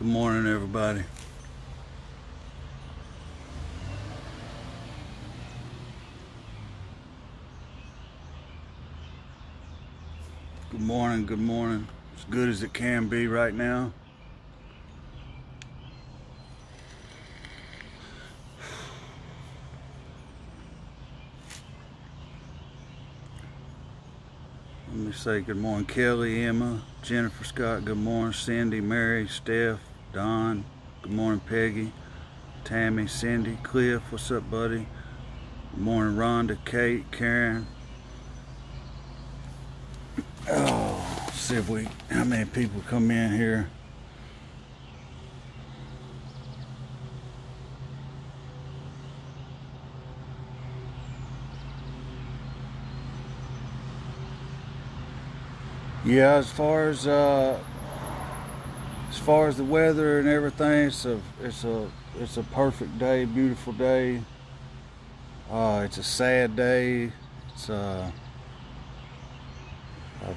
Good morning, everybody. Good morning, good morning. As good as it can be right now. Let me say good morning, Kelly, Emma, Jennifer, Scott, good morning, Cindy, Mary, Steph, Don, good morning, Peggy, Tammy, Cindy, Cliff, what's up, buddy? Good morning, Rhonda, Kate, Karen. Oh, see if how many people come in here. Yeah, as far as the weather and everything, it's a perfect day, beautiful day. It's a sad day. It's a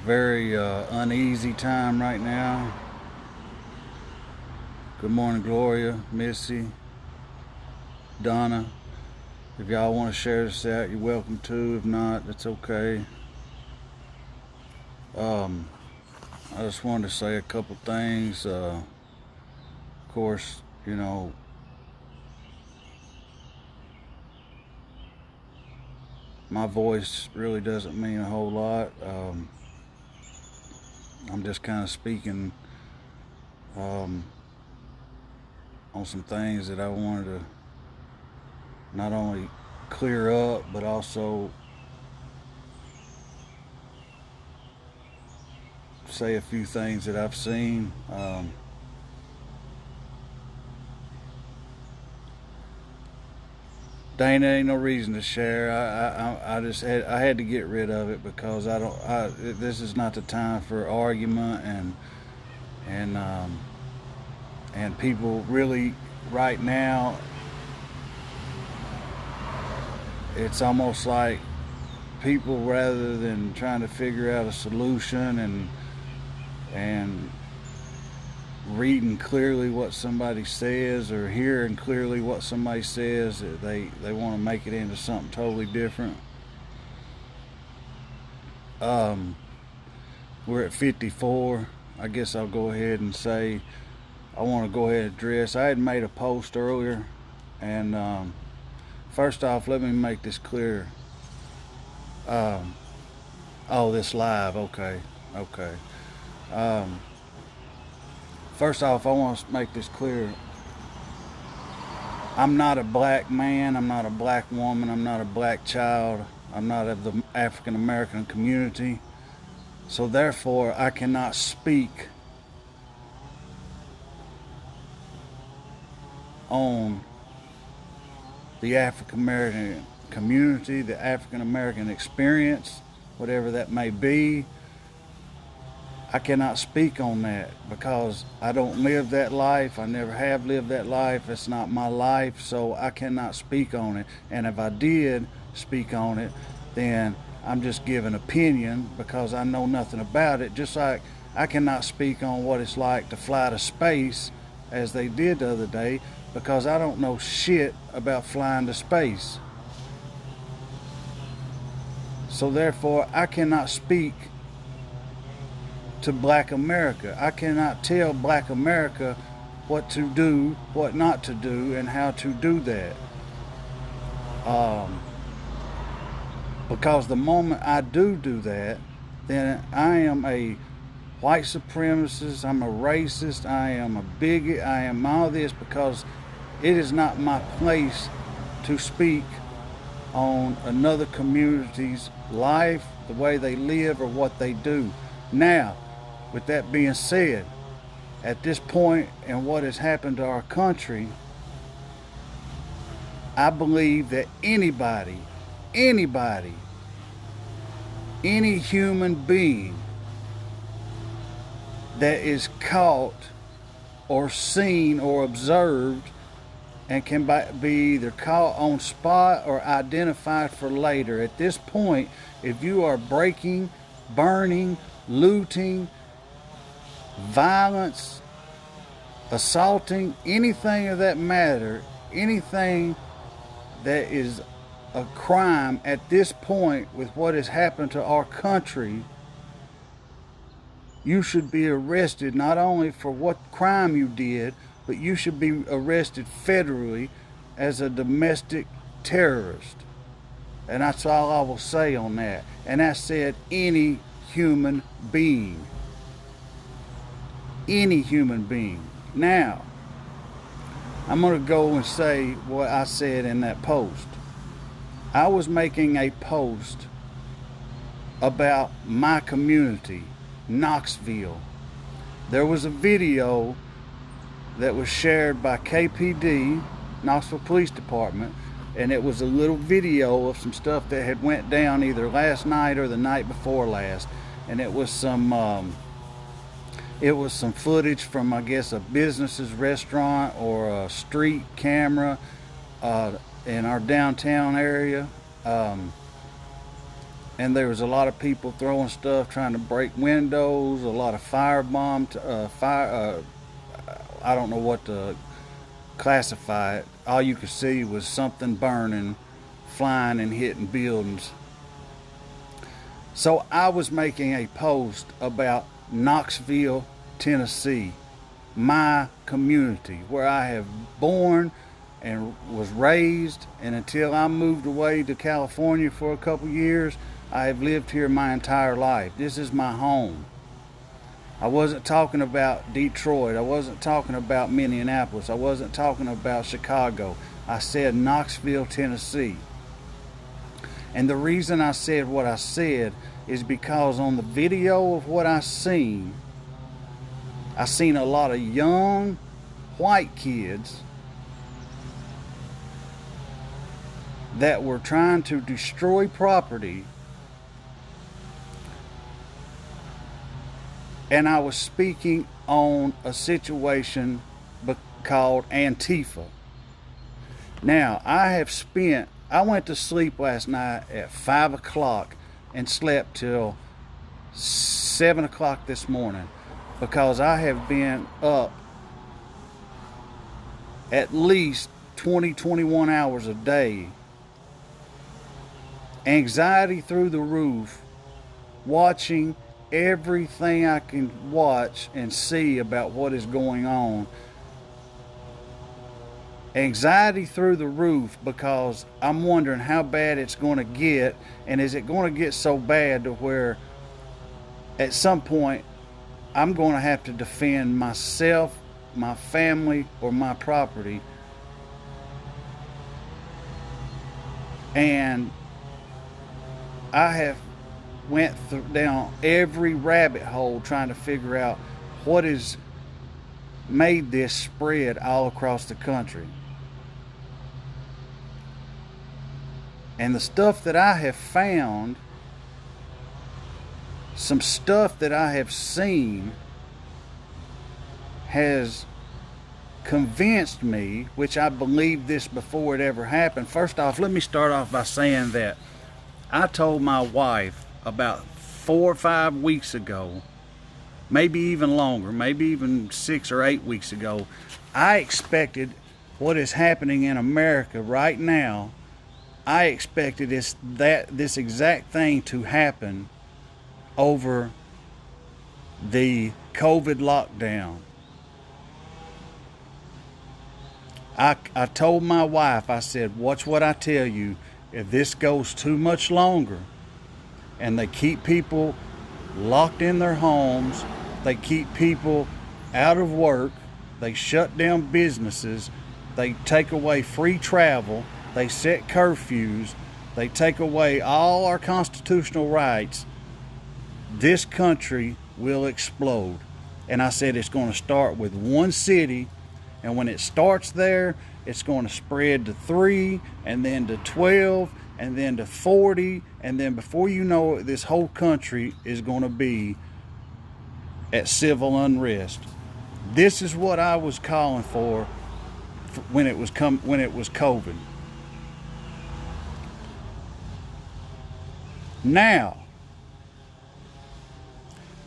very uneasy time right now. Good morning, Gloria, Missy, Donna. If y'all want to share this out, you're welcome to. If not, that's okay. I just wanted to say a couple things. Of course, you know, my voice really doesn't mean a whole lot. I'm just kind of speaking on some things that I wanted to not only clear up, but also say a few things that I've seen. Dana, ain't no reason to share. I just had to get rid of it because this is not the time for argument and people really right now. It's almost like people, rather than trying to figure out a solution and reading clearly what somebody says or hearing clearly what somebody says, they want to make it into something totally different. We're at 54. I guess I'll go ahead and say I want to go ahead and address. I had made a post earlier, and first off, let me make this clear. Oh, this live, okay. First off, I want to make this clear. I'm not a black man. I'm not a black woman. I'm not a black child. I'm not of the African American community. So therefore, I cannot speak on the African American community, the African American experience, whatever that may be. I cannot speak on that because I don't live that life. I never have lived that life. It's not my life, so I cannot speak on it. And if I did speak on it, then I'm just giving opinion because I know nothing about it. Just like I cannot speak on what it's like to fly to space as they did the other day because I don't know shit about flying to space. So therefore, I cannot speak to black America. I cannot tell black America what to do, what not to do, and how to do that. Because the moment I do that, then I am a white supremacist, I'm a racist, I am a bigot, I am all this because it is not my place to speak on another community's life, the way they live, or what they do. Now, with that being said, at this point in what has happened to our country, I believe that anybody, any human being that is caught or seen or observed and can be either caught on spot or identified for later. At this point, if you are breaking, burning, looting, violence, assaulting, anything of that matter, anything that is a crime at this point with what has happened to our country, you should be arrested not only for what crime you did, but you should be arrested federally as a domestic terrorist. And that's all I will say on that. And I said any human being. Any human being. Now, I'm going to go and say what I said in that post. I was making a post about my community, Knoxville. There was a video that was shared by KPD, Knoxville Police Department, and it was a little video of some stuff that had went down either last night or the night before last, and it was some footage from, I guess, a business's restaurant or a street camera in our downtown area. And there was a lot of people throwing stuff, trying to break windows, a lot of firebomb, I don't know what to classify it. All you could see was something burning, flying and hitting buildings. So I was making a post about Knoxville, Tennessee, my community, where I have born and was raised, and until I moved away to California for a couple years, I have lived here my entire life. This is my home. I wasn't talking about Detroit. I wasn't talking about Minneapolis. I wasn't talking about Chicago. I said Knoxville, Tennessee. And the reason I said what I said is because on the video of what I seen a lot of young white kids that were trying to destroy property. And I was speaking on a situation called Antifa. Now, I went to sleep last night at 5 o'clock and slept till 7 o'clock this morning because I have been up at least 21 hours a day. Anxiety through the roof, watching everything I can watch and see about what is going on. Anxiety through the roof because I'm wondering how bad it's going to get, and is it going to get so bad to where at some point I'm going to have to defend myself, my family, or my property. And I have went down every rabbit hole trying to figure out what has made this spread all across the country. And the stuff that I have found, some stuff that I have seen, has convinced me, which I believed this before it ever happened. First off, let me start off by saying that I told my wife about 4 or 5 weeks ago, maybe even longer, maybe even 6 or 8 weeks ago, I expected what is happening in America right now. I expected this exact thing to happen over the COVID lockdown. I told my wife, I said, watch what I tell you. If this goes too much longer and they keep people locked in their homes, they keep people out of work, they shut down businesses, they take away free travel, they set curfews, they take away all our constitutional rights, this country will explode. And I said it's going to start with one city, and when it starts there, it's going to spread to 3, and then to 12, and then to 40, and then before you know it, this whole country is going to be at civil unrest. This is what I was calling for when it was COVID. Now,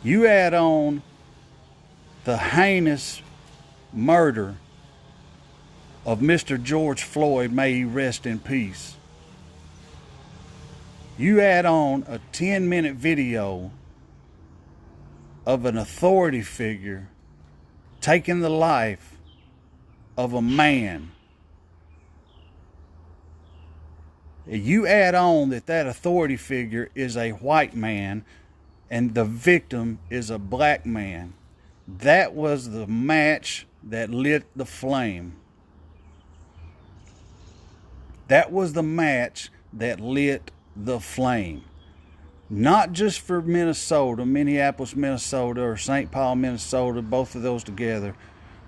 you add on the heinous murder of Mr. George Floyd, may he rest in peace, you add on a 10-minute video of an authority figure taking the life of a man. You add on that authority figure is a white man and the victim is a black man. That was the match that lit the flame. That was the match that lit the flame. Not just for Minnesota, Minneapolis, Minnesota, or St. Paul, Minnesota, both of those together,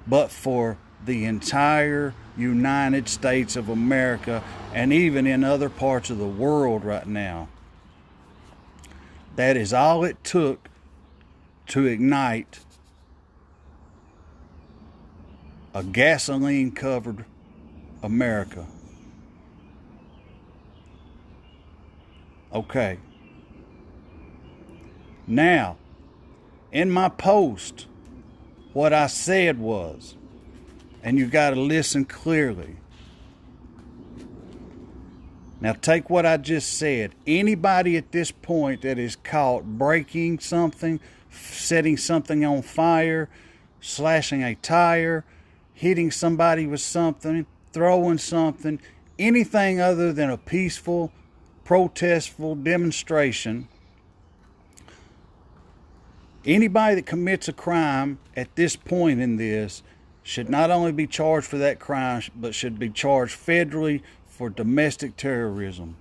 but for the entire United States of America, and even in other parts of the world right now. That is all it took to ignite a gasoline-covered America. Okay. Now, in my post, what I said was, and you got to listen clearly. Now take what I just said. Anybody at this point that is caught breaking something, setting something on fire, slashing a tire, hitting somebody with something, throwing something, anything other than a peaceful, protestful demonstration, anybody that commits a crime at this point in this should not only be charged for that crime, but should be charged federally for domestic terrorism.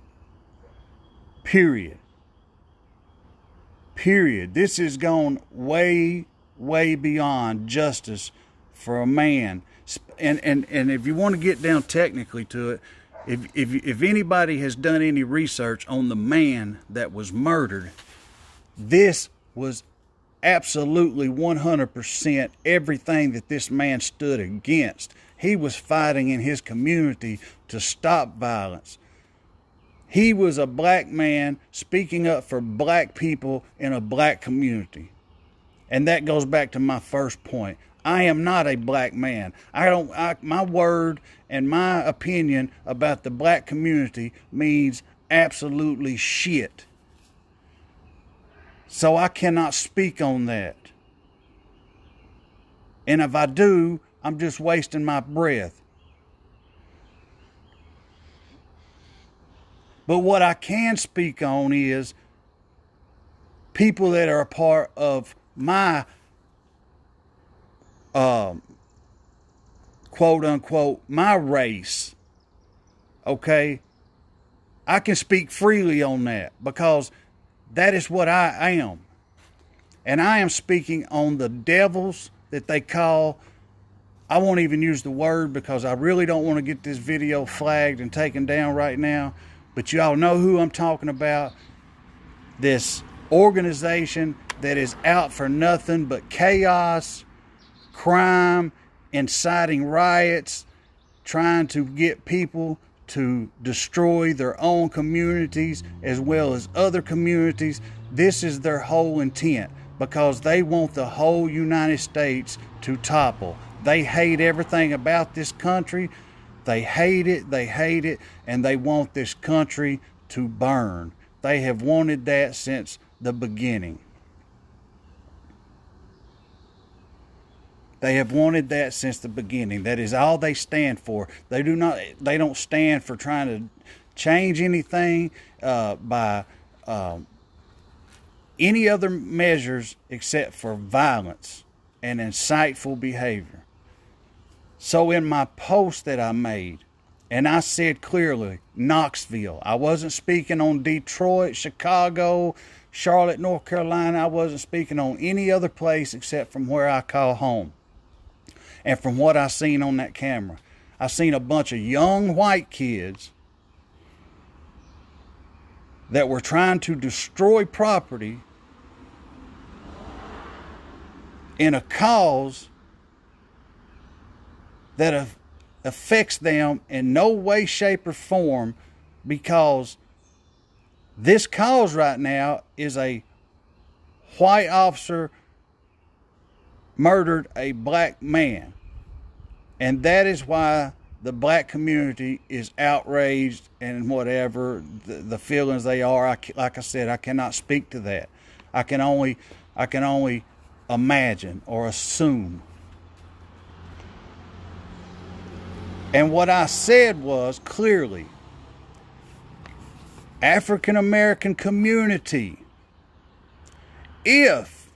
Period. Period. This has gone way, way beyond justice for a man. And if you want to get down technically to it, if anybody has done any research on the man that was murdered, this was absolutely 100% everything that this man stood against. He was fighting in his community to stop violence. He was a black man speaking up for black people in a black community. And that goes back to my first point. I am not a black man. My word and my opinion about the black community means absolutely shit. So I cannot speak on that. And if I do, I'm just wasting my breath. But what I can speak on is people that are a part of my quote unquote my race. Okay? I can speak freely on that because that is what I am. And I am speaking on the devils that they call, I won't even use the word because I really don't want to get this video flagged and taken down right now. But y'all know who I'm talking about. This organization that is out for nothing but chaos, crime, inciting riots, trying to get people to destroy their own communities as well as other communities. This is their whole intent because they want the whole United States to topple. They hate everything about this country. They hate it, and they want this country to burn. They have wanted that since the beginning. They have wanted that since the beginning. That is all they stand for. They don't stand for trying to change anything by any other measures except for violence and insightful behavior. So in my post that I made, and I said clearly, Knoxville. I wasn't speaking on Detroit, Chicago, Charlotte, North Carolina. I wasn't speaking on any other place except from where I call home. And from what I seen on that camera, I seen a bunch of young white kids that were trying to destroy property in a cause that affects them in no way, shape, or form, because this cause right now is a white officer murdered a black man. And that is why the black community is outraged and whatever the feelings they are. Like I said, I cannot speak to that. I can only imagine or assume. And what I said was clearly, African American community, if,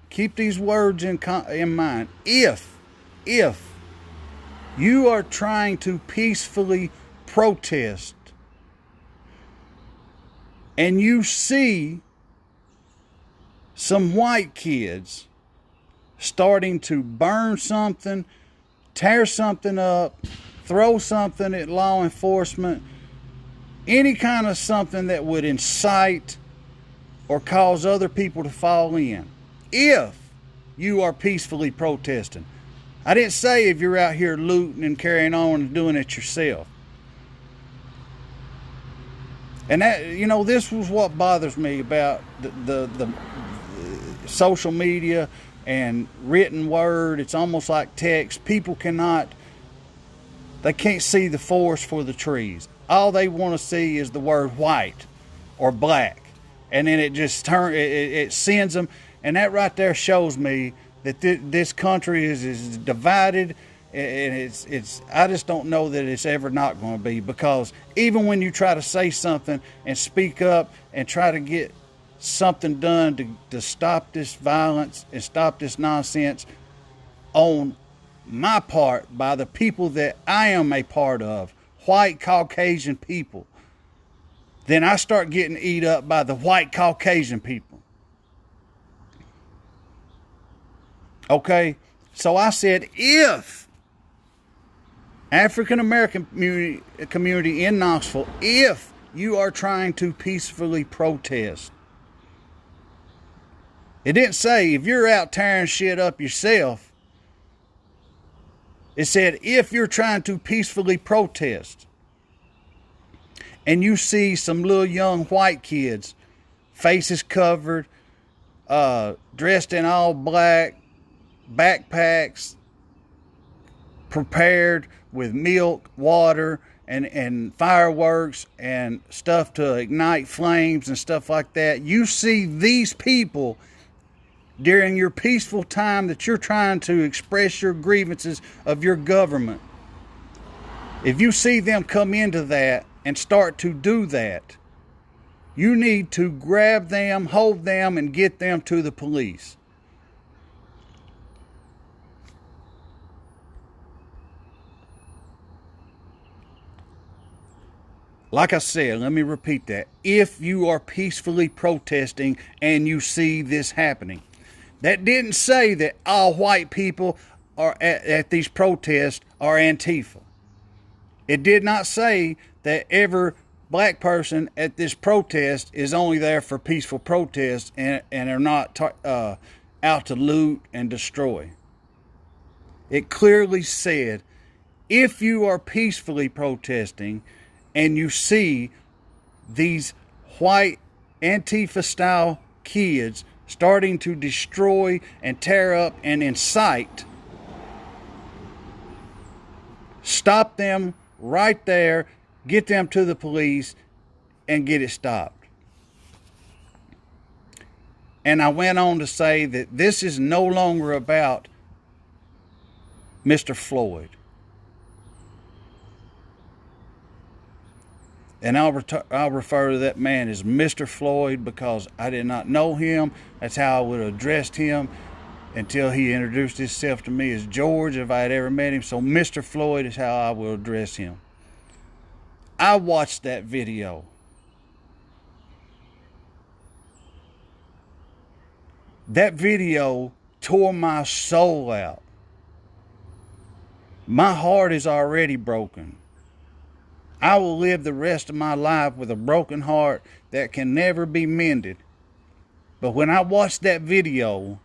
keep these words in mind, if you are trying to peacefully protest and you see some white kids starting to burn something, tear something up, throw something at law enforcement, any kind of something that would incite or cause other people to fall in, if you are peacefully protesting. I didn't say if you're out here looting and carrying on and doing it yourself. And that, this was what bothers me about the social media and written word. It's almost like text. People can't see the forest for the trees. All they want to see is the word white or black. And then it just it sends them. And that right there shows me that this country is divided, and it's. I just don't know that it's ever not going to be, because even when you try to say something and speak up and try to get something done to stop this violence and stop this nonsense on my part by the people that I am a part of, white Caucasian people, then I start getting eat up by the white Caucasian people. Okay, so I said, if African American community in Knoxville, if you are trying to peacefully protest, it didn't say if you're out tearing shit up yourself. It said if you're trying to peacefully protest and you see some little young white kids, faces covered, dressed in all black, backpacks, prepared with milk, water, and fireworks and stuff to ignite flames and stuff like that. You see these people during your peaceful time that you're trying to express your grievances of your government. If you see them come into that and start to do that, you need to grab them, hold them, and get them to the police. Like I said, let me repeat that. If you are peacefully protesting and you see this happening, that didn't say that all white people are at these protests are Antifa. It did not say that every black person at this protest is only there for peaceful protest and are not out to loot and destroy. It clearly said, if you are peacefully protesting and you see these white Antifa-style kids starting to destroy and tear up and incite, stop them right there, get them to the police, and get it stopped. And I went on to say that this is no longer about Mr. Floyd. And I'll refer to that man as Mr. Floyd because I did not know him. That's how I would have addressed him until he introduced himself to me as George, if I had ever met him. So Mr. Floyd is how I will address him. I watched that video. That video tore my soul out. My heart is already broken. I will live the rest of my life with a broken heart that can never be mended. But when I watched that video,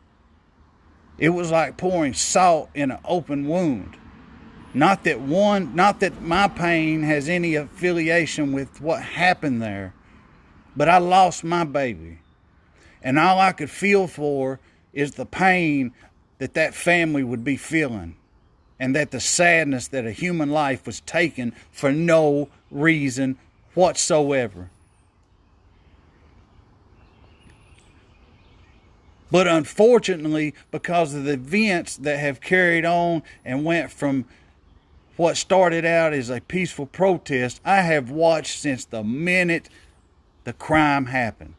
it was like pouring salt in an open wound. Not that my pain has any affiliation with what happened there, but I lost my baby. And all I could feel for is the pain that family would be feeling. and that the sadness that a human life was taken for no reason whatsoever. But unfortunately, because of the events that have carried on and went from what started out as a peaceful protest, I have watched since the minute the crime happened.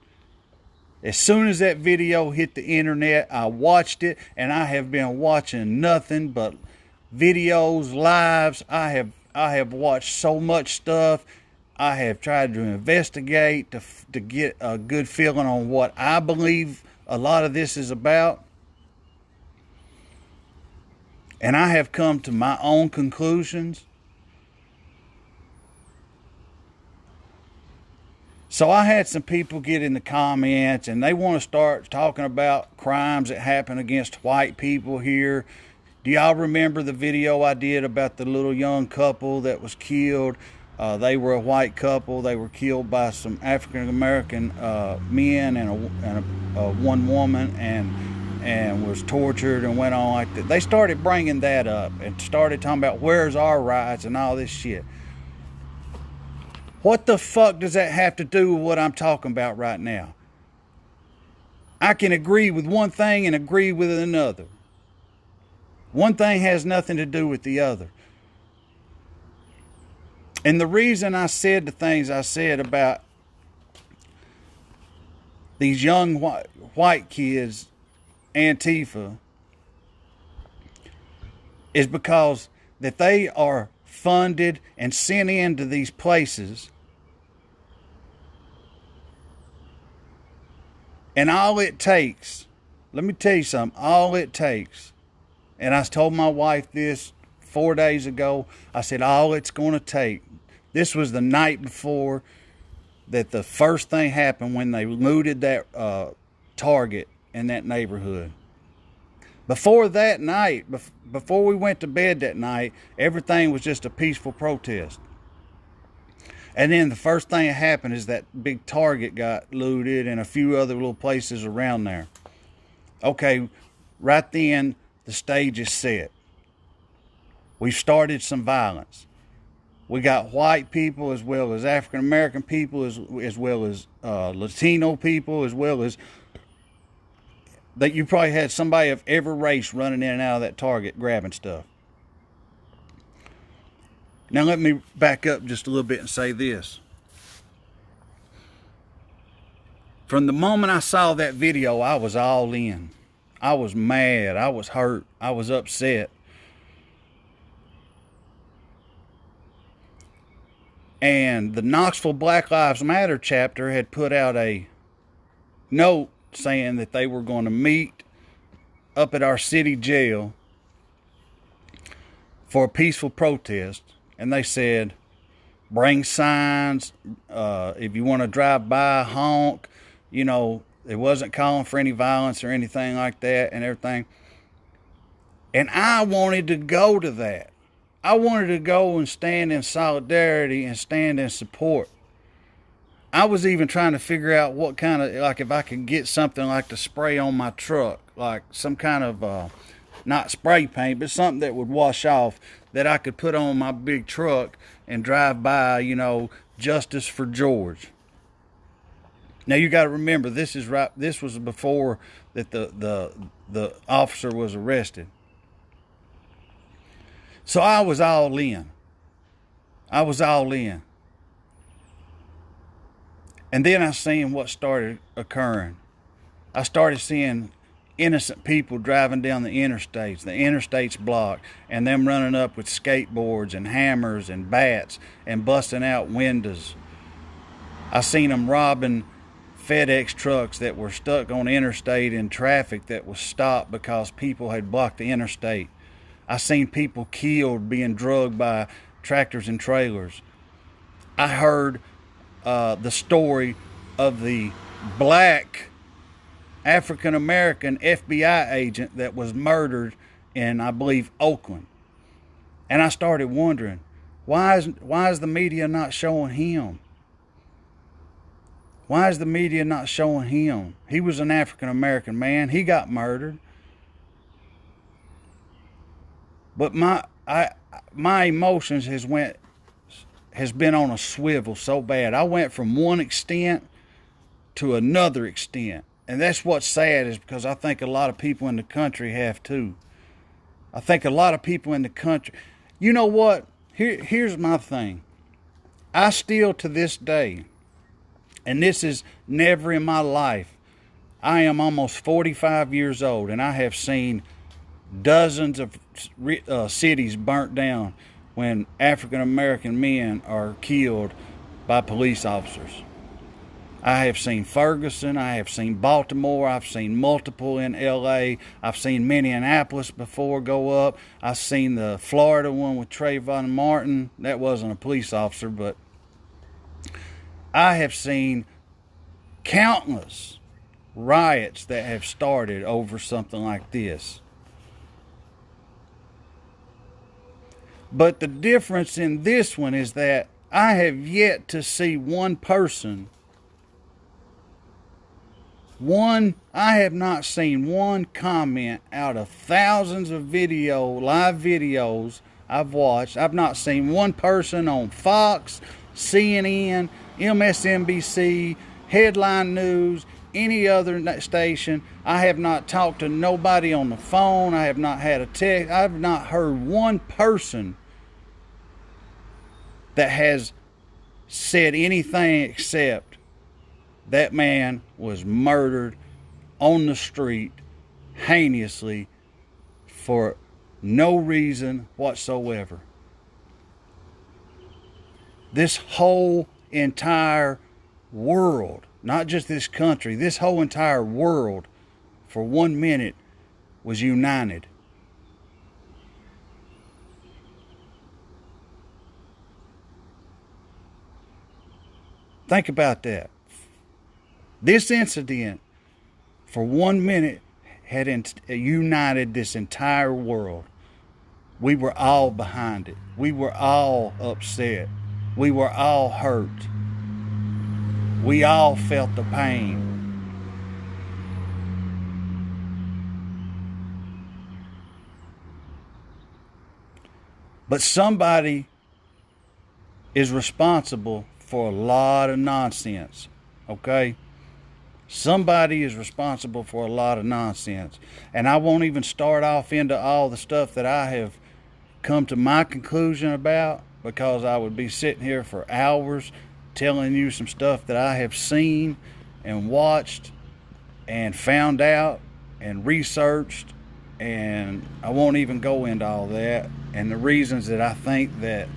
As soon as that video hit the internet, I watched it, and I have been watching nothing but videos, lives. I have watched so much stuff. I have tried to investigate to get a good feeling on what I believe a lot of this is about. And I have come to my own conclusions. So I had some people get in the comments and they want to start talking about crimes that happen against white people here. Do y'all remember the video I did about the little young couple that was killed? They were a white couple. They were killed by some African American men and one woman, and was tortured and went on like that. They started bringing that up and started talking about where's our rights and all this shit. What the fuck does that have to do with what I'm talking about right now? I can agree with one thing and agree with another. One thing has nothing to do with the other. And the reason I said the things I said about these young white kids, Antifa, is because that they are funded and sent into these places. And all it takes, let me tell you something, all it takes, and I told my wife this 4 days ago, I said all it's going to take, this was the night before that the first thing happened when they looted that Target in that neighborhood. Before that night, before we went to bed that night, everything was just a peaceful protest. And then the first thing that happened is that big Target got looted and a few other little places around there. Okay, right then, the stage is set. We've started some violence. We got white people as well as African American people, as well as Latino people, as well as that you probably had somebody of every race running in and out of that Target grabbing stuff. Now let me back up just a little bit and say this. From the moment I saw that video, I was all in. I was mad. I was hurt. I was upset. And the Knoxville Black Lives Matter chapter had put out a note saying that they were going to meet up at our city jail for a peaceful protest. And they said, bring signs, if you want to drive by, honk. You know, it wasn't calling for any violence or anything like that and everything. And I wanted to go to that. I wanted to go and stand in solidarity and stand in support. I was even trying to figure out what kind of, like if I could get something like to spray on my truck, like some kind of, not spray paint, but something that would wash off that I could put on my big truck and drive by, you know, Justice for George. Now you got to remember, this was before that the officer was arrested. So I was all in. And then I seen what started occurring. I started seeing innocent people driving down the interstates blocked, and them running up with skateboards and hammers and bats and busting out windows. I seen them robbing FedEx trucks that were stuck on the interstate in traffic that was stopped because people had blocked the interstate. I seen people killed being drugged by tractors and trailers. I heard the story of the black African American FBI agent that was murdered in, I believe, Oakland. And I started wondering, why is the media not showing him? Why is the media not showing him? He was an African American man. He got murdered. But my emotions has been on a swivel so bad. I went from one extent to another extent. And that's what's sad, is because I think a lot of people in the country have too. I think a lot of people in the country, you know what? Here's my thing. I still, to this day, and this is never in my life, I am almost 45 years old, and I have seen dozens of cities burnt down when African American men are killed by police officers. I have seen Ferguson, I have seen Baltimore, I've seen multiple in LA, I've seen Minneapolis before go up, I've seen the Florida one with Trayvon Martin. That wasn't a police officer, but I have seen countless riots that have started over something like this. But the difference in this one is that I have yet to see one person, I have not seen one comment out of thousands of live videos I've watched. I've not seen one person on Fox, CNN, MSNBC, Headline News, any other station. I have not talked to nobody on the phone. I have not had a text. I have not heard one person that has said anything except that man was murdered on the street heinously for no reason whatsoever. This whole entire world, not just this country, this whole entire world for 1 minute was united. Think about that. This incident, for 1 minute, had united this entire world. We were all behind it. We were all upset. We were all hurt. We all felt the pain. But somebody is responsible for a lot of nonsense, okay? Somebody is responsible for a lot of nonsense. And I won't even start off into all the stuff that I have come to my conclusion about, because I would be sitting here for hours telling you some stuff that I have seen and watched and found out and researched, and I won't even go into all that and the reasons that I think that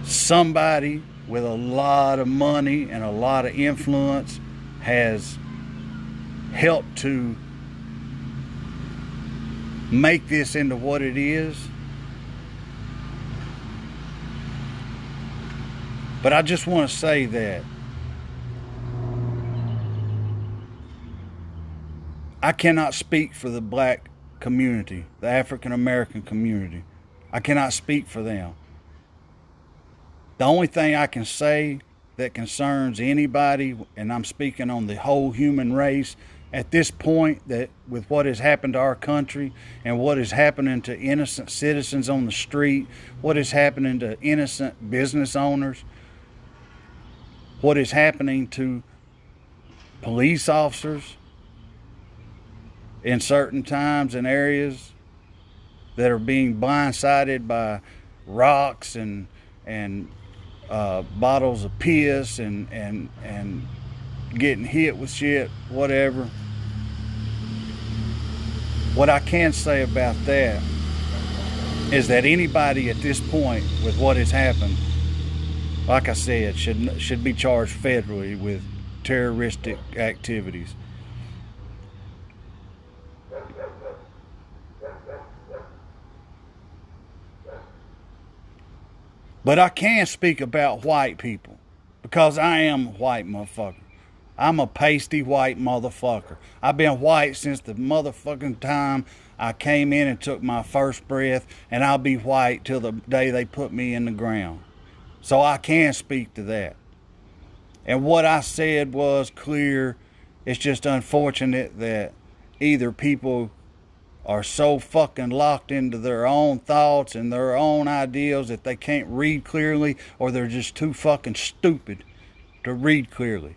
somebody with a lot of money and a lot of influence has helped to make this into what it is. But I just want to say that I cannot speak for the black community, the African American community. I cannot speak for them. The only thing I can say that concerns anybody, and I'm speaking on the whole human race at this point, that with what has happened to our country and what is happening to innocent citizens on the street, what is happening to innocent business owners, what is happening to police officers in certain times and areas that are being blindsided by rocks and bottles of piss and getting hit with shit, whatever. What I can say about that is that anybody at this point with what has happened, like I said, should be charged federally with terroristic activities. But I can speak about white people, because I am a white motherfucker. I'm a pasty white motherfucker. I've been white since the motherfucking time I came in and took my first breath, and I'll be white till the day they put me in the ground. So I can speak to that. And what I said was clear. It's just unfortunate that either people are so fucking locked into their own thoughts and their own ideals that they can't read clearly, or they're just too fucking stupid to read clearly.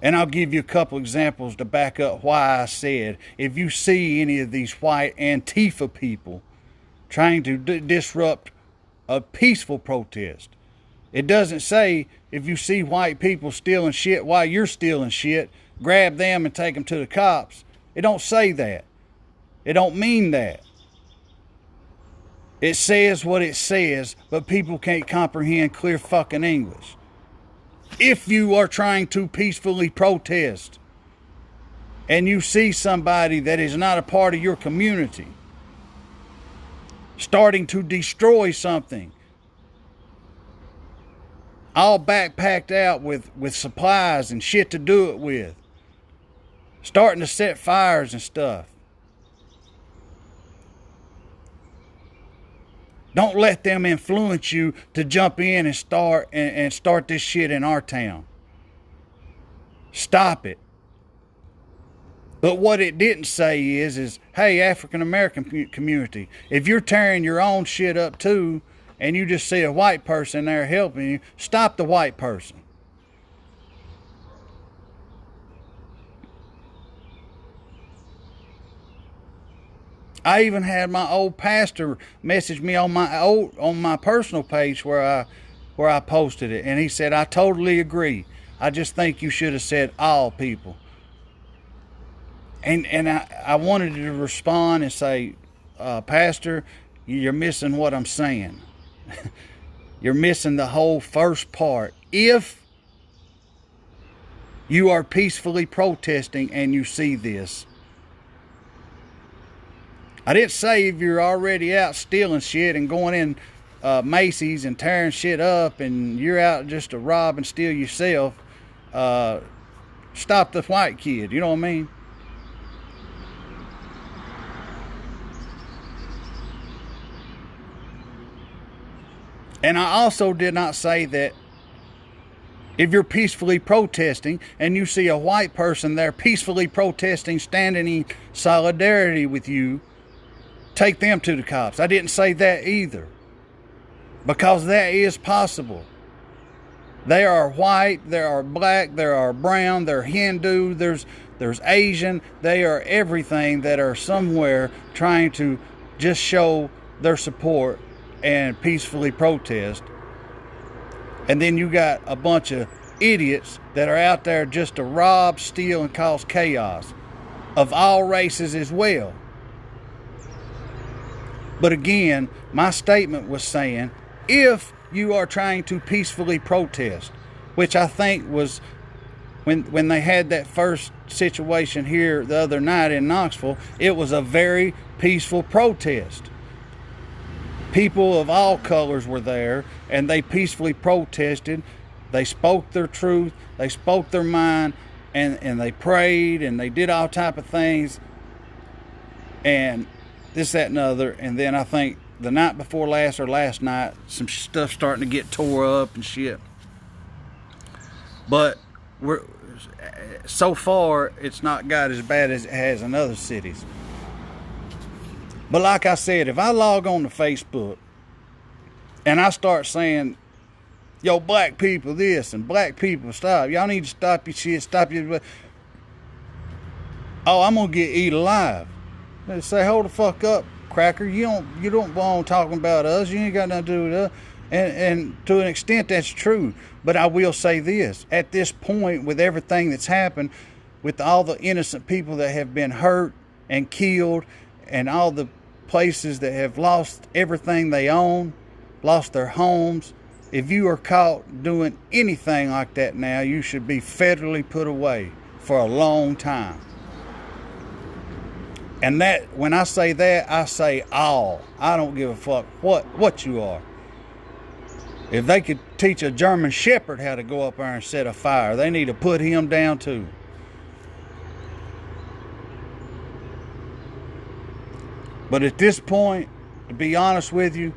And I'll give you a couple examples to back up why I said, if you see any of these white Antifa people trying to disrupt a peaceful protest, it doesn't say if you see white people stealing shit while you're stealing shit, grab them and take them to the cops. It don't say that. It don't mean that. It says what it says, but people can't comprehend clear fucking English. If you are trying to peacefully protest and you see somebody that is not a part of your community starting to destroy something, all backpacked out with supplies and shit to do it with, starting to set fires and stuff, don't let them influence you to jump in and start this shit in our town. Stop it. But what it didn't say is, hey, African American community, if you're tearing your own shit up too, and you just see a white person there helping you, stop the white person. I even had my old pastor message me on my personal page where I posted it, and he said, I totally agree. I just think you should have said all people. And I wanted to respond and say, Pastor, you're missing what I'm saying. You're missing the whole first part. If you are peacefully protesting and you see this, I didn't say if you're already out stealing shit and going in Macy's and tearing shit up and you're out just to rob and steal yourself, stop the white kid, you know what I mean? And I also did not say that if you're peacefully protesting and you see a white person there peacefully protesting, standing in solidarity with you, take them to the cops. I didn't say that either, because that is possible. They are white, they are black, they are brown, they're Hindu, there's Asian, they are everything that are somewhere trying to just show their support and peacefully protest. And then you got a bunch of idiots that are out there just to rob, steal, and cause chaos of all races as well. But again, my statement was saying, if you are trying to peacefully protest, which I think was when they had that first situation here the other night in Knoxville, it was a very peaceful protest. People of all colors were there, and they peacefully protested. They spoke their truth, they spoke their mind, and they prayed, and they did all type of things, and this, that, and other. And then I think the night before last or last night, some stuff starting to get tore up and shit. But so far, it's not got as bad as it has in other cities. But like I said, if I log on to Facebook and I start saying, yo, black people this and black people stop, y'all need to stop your shit, stop your... Oh, I'm going to get eaten alive. They say, hold the fuck up, cracker. You don't belong talking about us. You ain't got nothing to do with us. And to an extent, that's true. But I will say this. At this point, with everything that's happened, with all the innocent people that have been hurt and killed, and all the places that have lost everything they own, lost their homes, if you are caught doing anything like that now, you should be federally put away for a long time. And that, when I say that, I say all. I don't give a fuck what you are. If they could teach a German Shepherd how to go up there and set a fire, they need to put him down too. But at this point, to be honest with you,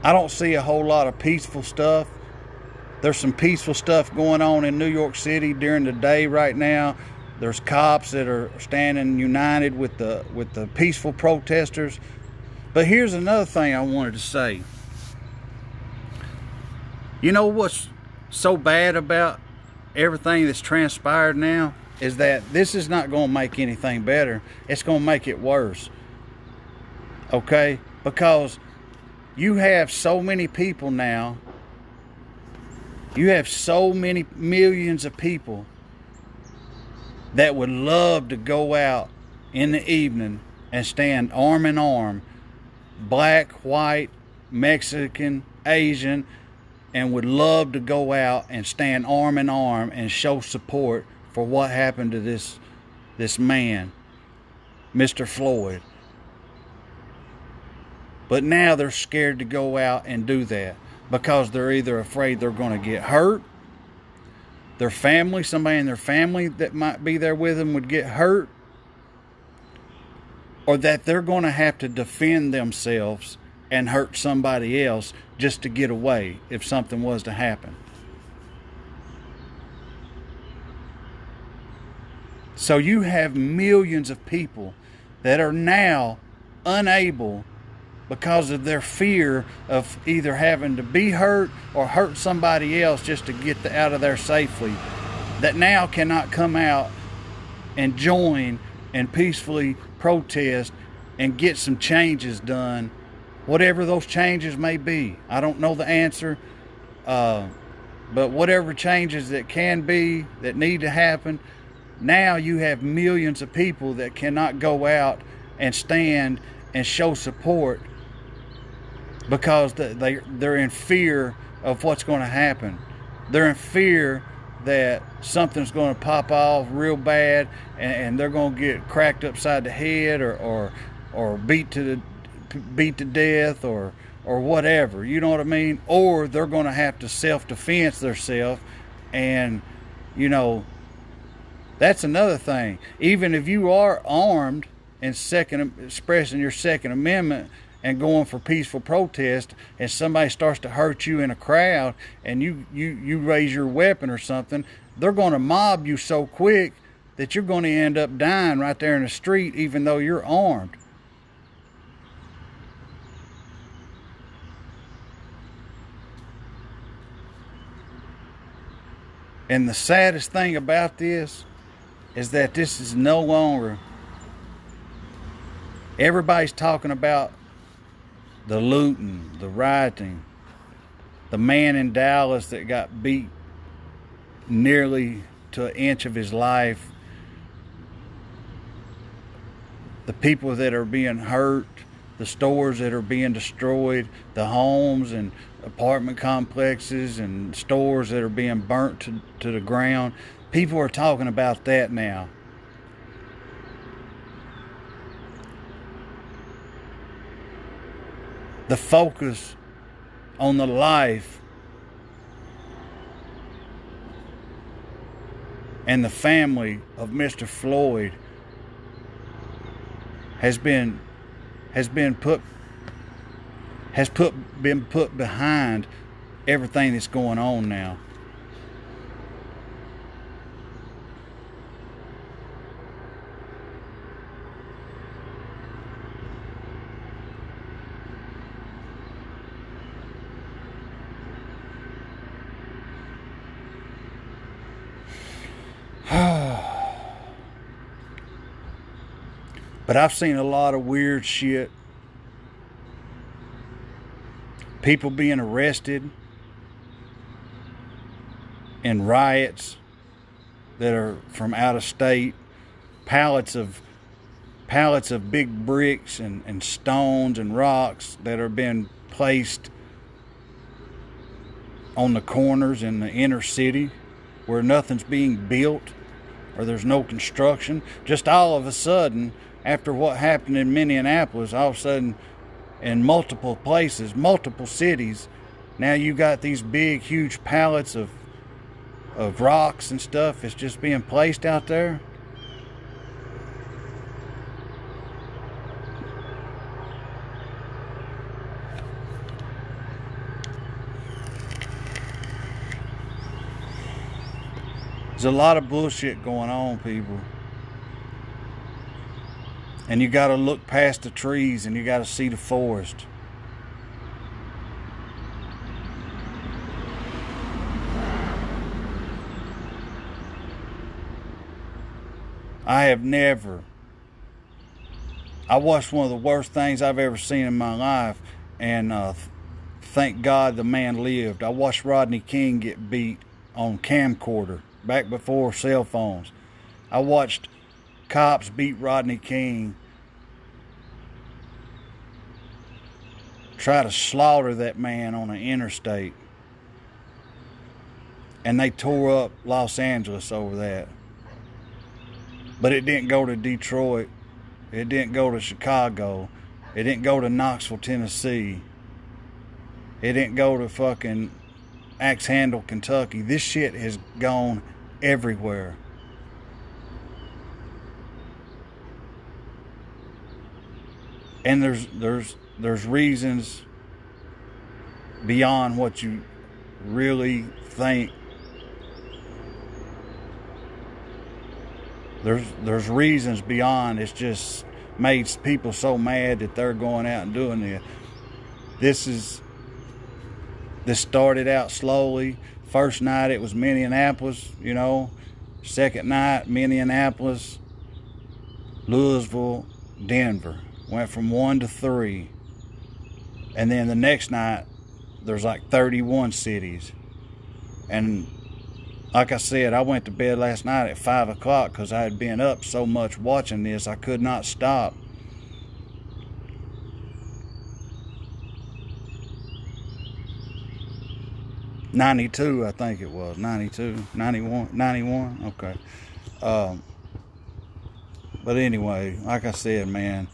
I don't see a whole lot of peaceful stuff. There's some peaceful stuff going on in New York City during the day right now. There's cops that are standing united with the peaceful protesters. But here's another thing I wanted to say. You know what's so bad about everything that's transpired now is that this is not going to make anything better. It's going to make it worse. Okay? Because you have so many people now. You have so many millions of people that would love to go out in the evening and stand arm in arm, black, white, Mexican, Asian, and would love to go out and stand arm in arm and show support for what happened to this man, Mr. Floyd. But now they're scared to go out and do that because they're either afraid they're going to get hurt, their family, somebody in their family that might be there with them would get hurt, or that they're going to have to defend themselves and hurt somebody else just to get away if something was to happen. So you have millions of people that are now unable, because of their fear of either having to be hurt or hurt somebody else just to get out of there safely, that now cannot come out and join and peacefully protest and get some changes done, whatever those changes may be. I don't know the answer, but whatever changes that can be, that need to happen, now you have millions of people that cannot go out and stand and show support because they're in fear of what's going to happen. They're in fear that something's going to pop off real bad and they're going to get cracked upside the head or beat to death or whatever. You know what I mean? Or they're going to have to self-defense themselves. And, you know, that's another thing. Even if you are armed and expressing your Second Amendment and going for peaceful protest, and somebody starts to hurt you in a crowd and you raise your weapon or something, they're going to mob you so quick that you're going to end up dying right there in the street even though you're armed. And the saddest thing about this is that this is no longer, everybody's talking about the looting, the rioting, the man in Dallas that got beat nearly to an inch of his life, the people that are being hurt, the stores that are being destroyed, the homes and apartment complexes and stores that are being burnt to the ground. People are talking about that now. The focus on the life and the family of Mr. Floyd has been put behind everything that's going on now. But I've seen a lot of weird shit. People being arrested in riots that are from out of state. Pallets of big bricks and stones and rocks that are being placed on the corners in the inner city where nothing's being built or there's no construction. Just all of a sudden, after what happened in Minneapolis, all of a sudden in multiple places, multiple cities, now you got these big, huge pallets of rocks and stuff that's just being placed out there. There's a lot of bullshit going on, people. And you got to look past the trees and you got to see the forest. I watched one of the worst things I've ever seen in my life, and thank God the man lived. I watched Rodney King get beat on camcorder back before cell phones. I watched cops beat Rodney King, try to slaughter that man on an interstate, and they tore up Los Angeles over that. But it didn't go to Detroit. It didn't go to Chicago. It didn't go to Knoxville, Tennessee. It didn't go to fucking Axe Handle, Kentucky. This shit has gone everywhere. And there's reasons beyond what you really think. There's reasons beyond. It's just made people so mad that they're going out and doing this. This started out slowly. First night it was Minneapolis, you know. Second night, Minneapolis, Louisville, Denver. Went from 1 to 3. And then the next night, there's like 31 cities. And like I said, I went to bed last night at 5 o'clock because I had been up so much watching this, I could not stop. '92, I think it was. 92, 91, okay. But anyway, like I said, man,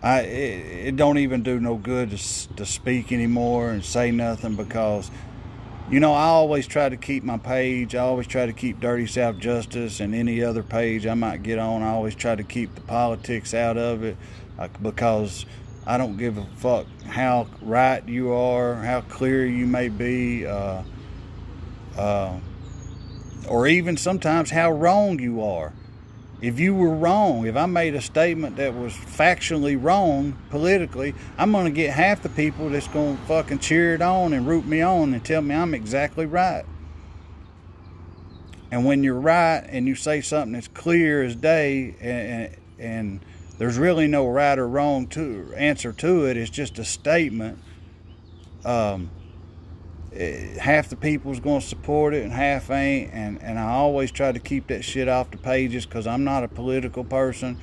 it don't even do no good to speak anymore and say nothing because, you know, I always try to keep my page. I always try to keep Dirty South Justice and any other page I might get on. I always try to keep the politics out of it because I don't give a fuck how right you are, how clear you may be, or even sometimes how wrong you are. If you were wrong, if I made a statement that was factually wrong politically, I'm going to get half the people that's going to fucking cheer it on and root me on and tell me I'm exactly right. And when you're right and you say something that's clear as day and there's really no right or wrong answer to it, it's just a statement, half the people's going to support it and half ain't, and I always try to keep that shit off the pages because I'm not a political person.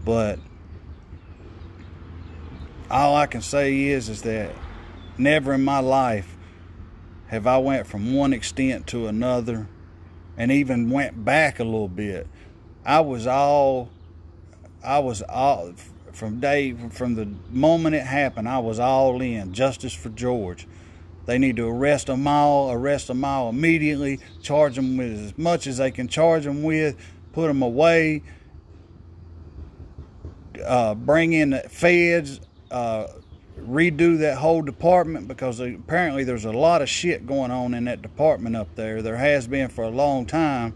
But all I can say is that never in my life have I went from one extent to another and even went back a little bit. I was all from the moment it happened, I was all in. Justice for George. They need to arrest them all immediately, charge them with as much as they can charge them with, put them away, bring in the feds, redo that whole department because apparently there's a lot of shit going on in that department up there. There has been for a long time.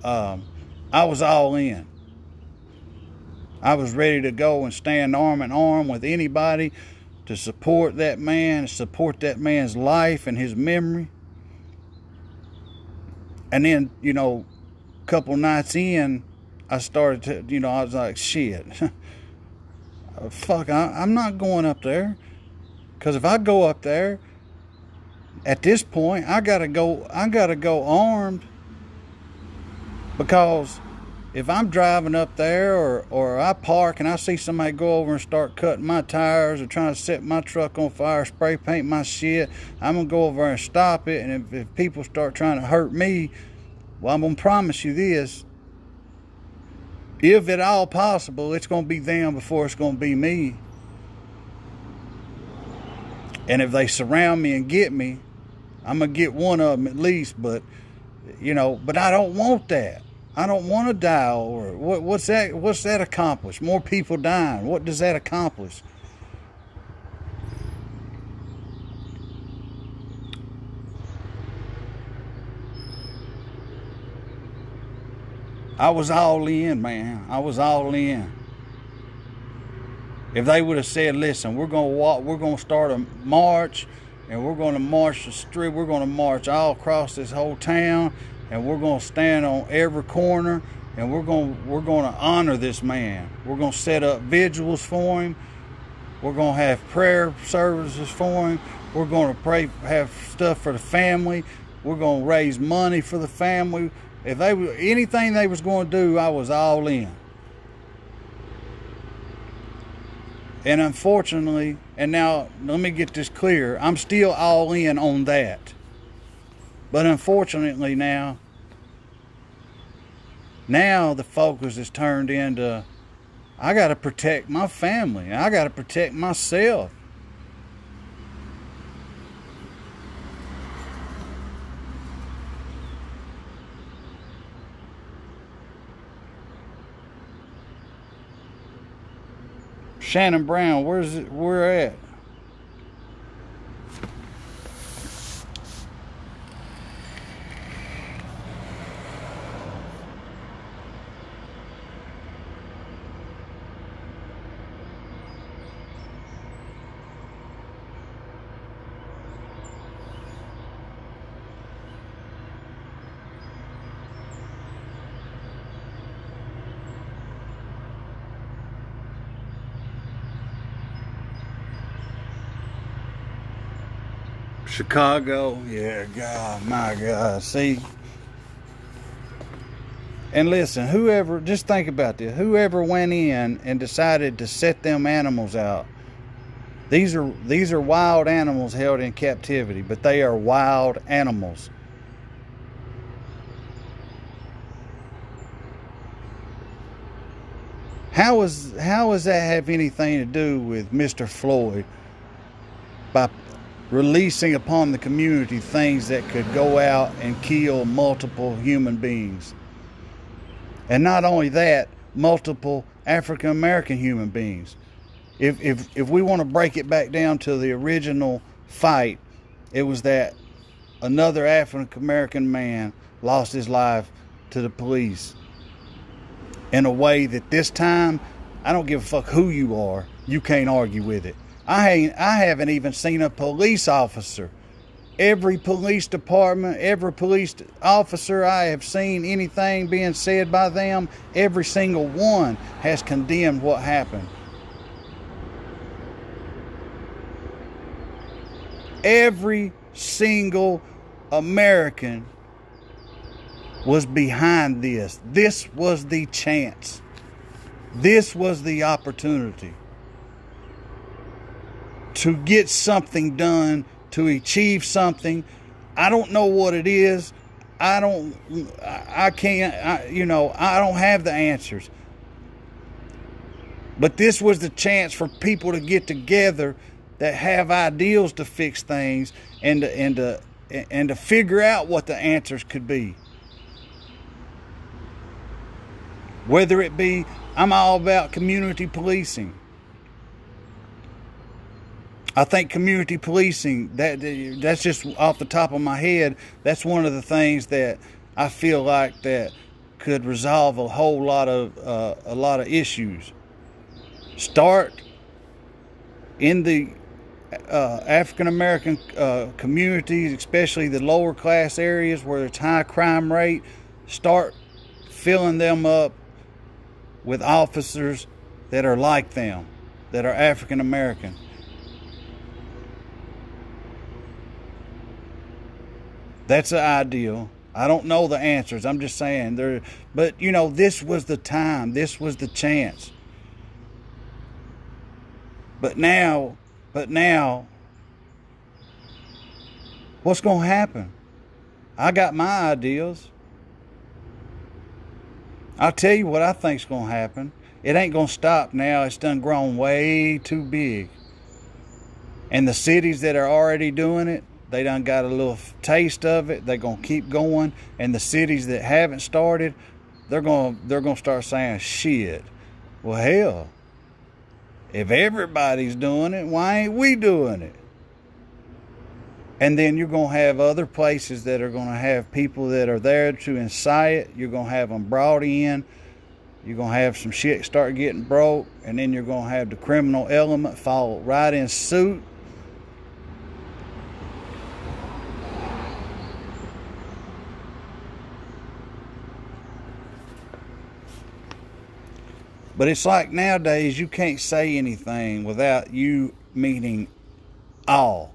I was all in. I was ready to go and stand arm in arm with anybody to support that man, support that man's life and his memory. And then, you know, a couple nights in, I started to, you know, I was like, shit, fuck, I'm not going up there. Because if I go up there, at this point, I gotta go armed. Because if I'm driving up there or I park and I see somebody go over and start cutting my tires or trying to set my truck on fire, spray paint my shit, I'm going to go over and stop it. And if people start trying to hurt me, well, I'm going to promise you this. If at all possible, it's going to be them before it's going to be me. And if they surround me and get me, I'm going to get one of them at least. But, you know, but I don't want that. I don't want to die. Or what's that accomplish? More people dying. What does that accomplish? I was all in, man. I was all in. If they would have said, listen, we're going to walk, we're going to start a march, and we're going to march the street, we're going to march all across this whole town, and we're going to stand on every corner, and we're going to honor this man. We're going to set up vigils for him. We're going to have prayer services for him. We're going to pray, have stuff for the family. We're going to raise money for the family. If they were anything they was going to do, I was all in. And unfortunately, and now let me get this clear, I'm still all in on that. But unfortunately now the focus is turned into, I got to protect my family. I got to protect myself. Shannon Brown, where at? Chicago, yeah, God, my God, see. And listen, whoever, just think about this, whoever went in and decided to set them animals out, these are wild animals held in captivity, but they are wild animals. How does that have anything to do with Mr. Floyd by releasing upon the community things that could go out and kill multiple human beings? And not only that, multiple African American human beings. If we want to break it back down to the original fight, it was that another African American man lost his life to the police in a way that this time, I don't give a fuck who you are, you can't argue with it. I haven't even seen a police officer. Every police department, every police officer I have seen anything being said by them, every single one has condemned what happened. Every single American was behind this. This was the chance. This was the opportunity to get something done, to achieve something. I don't know what it is. I don't have the answers. But this was the chance for people to get together that have ideals to fix things and to figure out what the answers could be. Whether it be, I'm all about community policing. I think community policing, that's just off the top of my head, that's one of the things that I feel like that could resolve a whole lot of issues. Start in the African American communities, especially the lower class areas where it's high crime rate. Start filling them up with officers that are like them, that are African American. That's the ideal. I don't know the answers. I'm just saying but this was the time. This was the chance. But now, what's going to happen? I got my ideas. I'll tell you what I think's going to happen. It ain't going to stop now. It's done grown way too big. And the cities that are already doing it, they done got a little taste of it. They're going to keep going. And the cities that haven't started, they're going to start saying, shit, well, hell, if everybody's doing it, why ain't we doing it? And then you're going to have other places that are going to have people that are there to incite it. You're going to have them brought in. You're going to have some shit start getting broke. And then you're going to have the criminal element follow right in suit. But it's like nowadays you can't say anything without you meaning all.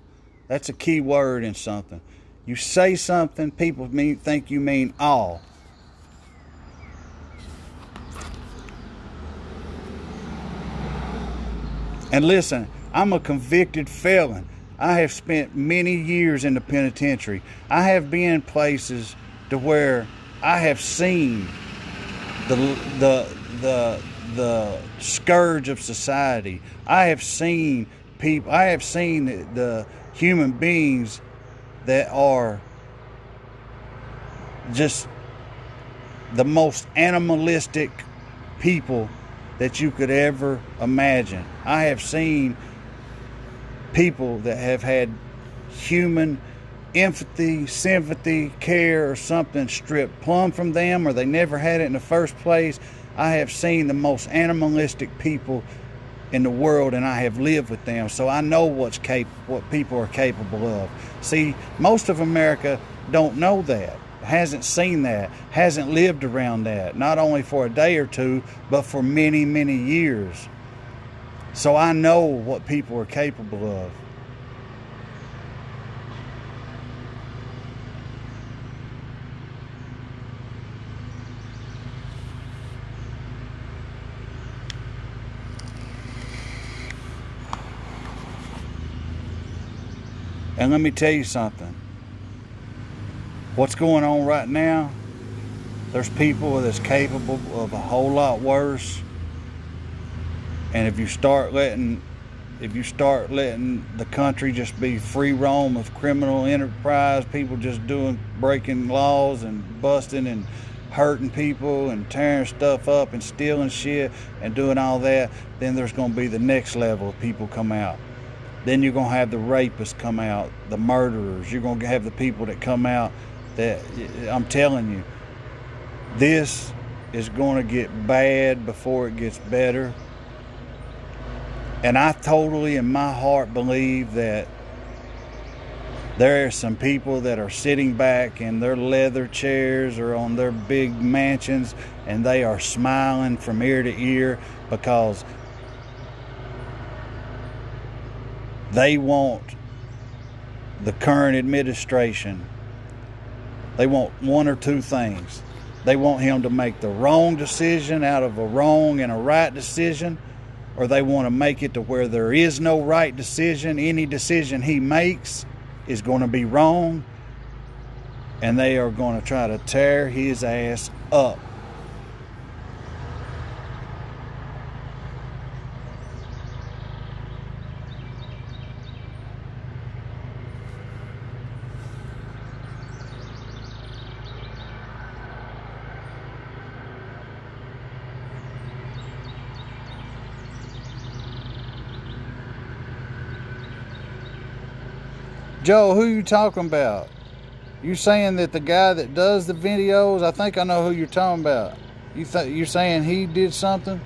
That's a key word in something. You say something, people think you mean all. And listen, I'm a convicted felon. I have spent many years in the penitentiary. I have been places to where I have seen the scourge of society. I have seen people. I have seen the human beings that are just the most animalistic people that you could ever imagine. I have seen people that have had human empathy, sympathy, care, or something stripped plumb from them, or they never had it in the first place. I have seen the most animalistic people in the world, and I have lived with them, so I know what people are capable of. See, most of America don't know that, hasn't seen that, hasn't lived around that, not only for a day or two, but for many, many years. So I know what people are capable of. And let me tell you something. What's going on right now, there's people that's capable of a whole lot worse. And if you start letting the country just be free roam of criminal enterprise, people just breaking laws and busting and hurting people and tearing stuff up and stealing shit and doing all that, then there's going to be the next level of people come out. Then you're going to have the rapists come out, the murderers. You're going to have the people that come out that, I'm telling you, this is going to get bad before it gets better. And I totally, in my heart, believe that there are some people that are sitting back in their leather chairs or on their big mansions, and they are smiling from ear to ear because they want the current administration. They want one or two things. They want him to make the wrong decision out of a wrong and a right decision, or they want to make it to where there is no right decision. Any decision he makes is going to be wrong, and they are going to try to tear his ass up. Joe, who you talking about? You saying that the guy that does the videos, I think I know who you're talking about. You're saying he did something?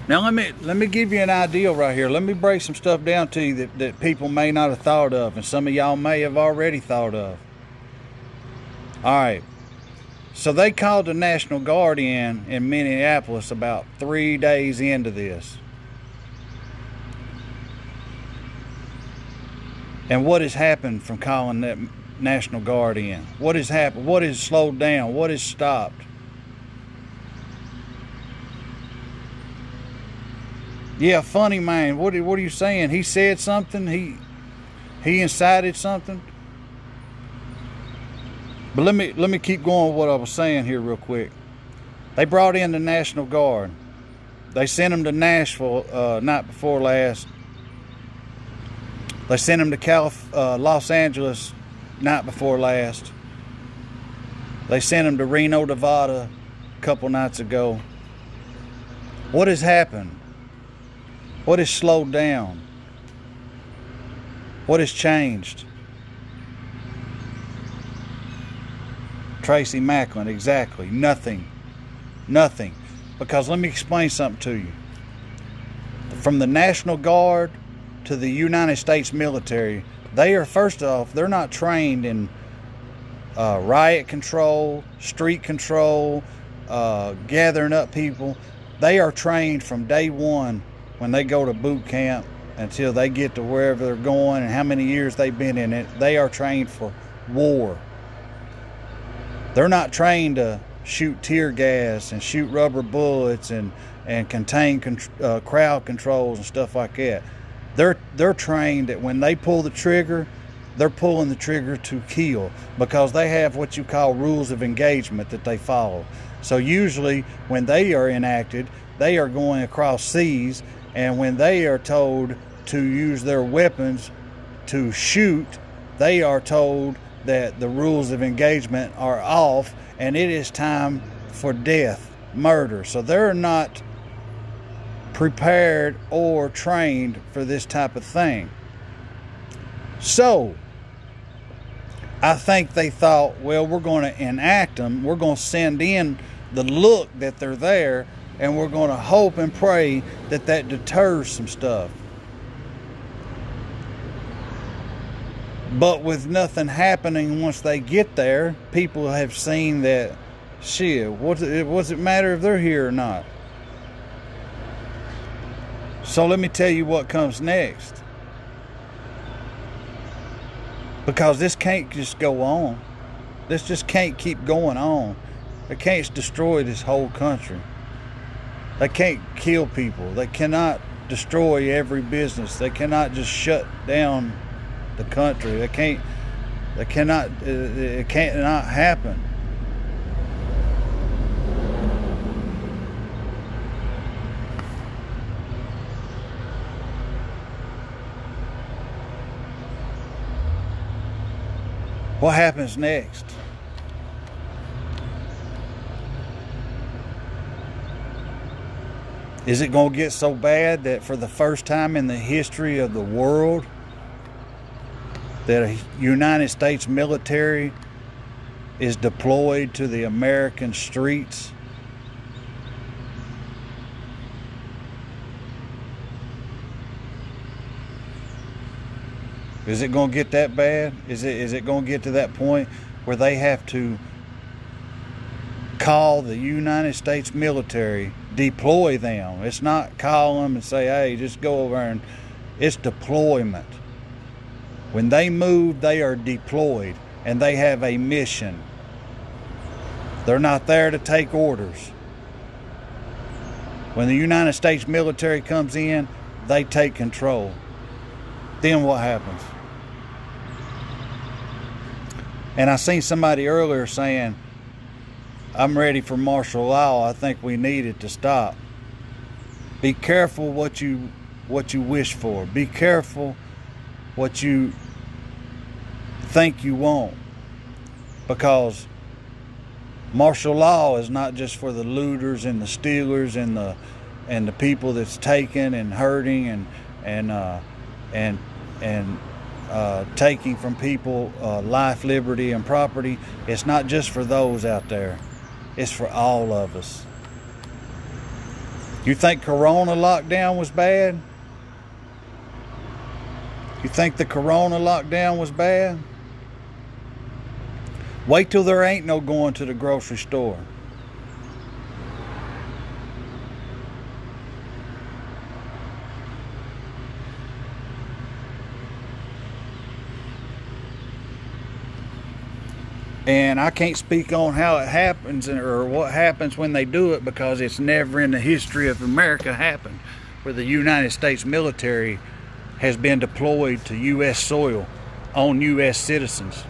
Now let me give you an idea right here. Let me break some stuff down to you that people may not have thought of, and some of y'all may have already thought of. All right. So they called the National Guard in Minneapolis about 3 days into this. And what has happened from calling that National Guard in? What has happened? What has slowed down? What has stopped? Yeah, funny man. What are you saying? He said something? He incited something? But let me keep going with what I was saying here real quick. They brought in the National Guard. They sent them to Nashville night before last. They sent them to Los Angeles night before last. They sent them to Reno, Nevada a couple nights ago. What has happened? What has slowed down? What has changed? Tracy Macklin, exactly. Nothing. Nothing. Because let me explain something to you. From the National Guard to the United States military, they are, first off, they're not trained in riot control, street control, gathering up people. They are trained from day one when they go to boot camp until they get to wherever they're going and how many years they've been in it. They are trained for war. They're not trained to shoot tear gas and shoot rubber bullets and contain crowd controls and stuff like that. They're trained that when they pull the trigger, they're pulling the trigger to kill, because they have what you call rules of engagement that they follow. So usually when they are enacted, they are going across seas, and when they are told to use their weapons to shoot, they are told that the rules of engagement are off and it is time for death, murder. So they're not prepared or trained for this type of thing. So I think they thought, well, we're going to enact them. We're going to send in the look that they're there, and we're going to hope and pray that that deters some stuff. But with nothing happening once they get there, people have seen that, shit, what's it matter if they're here or not? So let me tell you what comes next. Because this can't just go on. This just can't keep going on. They can't destroy this whole country. They can't kill people. They cannot destroy every business. They cannot just shut down the country. It cannot happen. What happens next? Is it going to get so bad that for the first time in the history of the world, that a United States military is deployed to the American streets? Is it going to get that bad? Is it going to get to that point where they have to call the United States military, deploy them? It's not call them and say, hey, just go over and it's deployment. When they move, they are deployed and they have a mission. They're not there to take orders. When the United States military comes in, they take control. Then what happens? And I seen somebody earlier saying, I'm ready for martial law. I think we need it to stop. Be careful what you wish for. Be careful what you think you want. Because martial law is not just for the looters and the stealers and the people that's taking and hurting and taking from people life, liberty, and property. It's not just for those out there. It's for all of us. You think Corona lockdown was bad? You think the Corona lockdown was bad? Wait till there ain't no going to the grocery store. And I can't speak on how it happens or what happens when they do it, because it's never in the history of America happened where the United States military has been deployed to U.S. soil on U.S. citizens.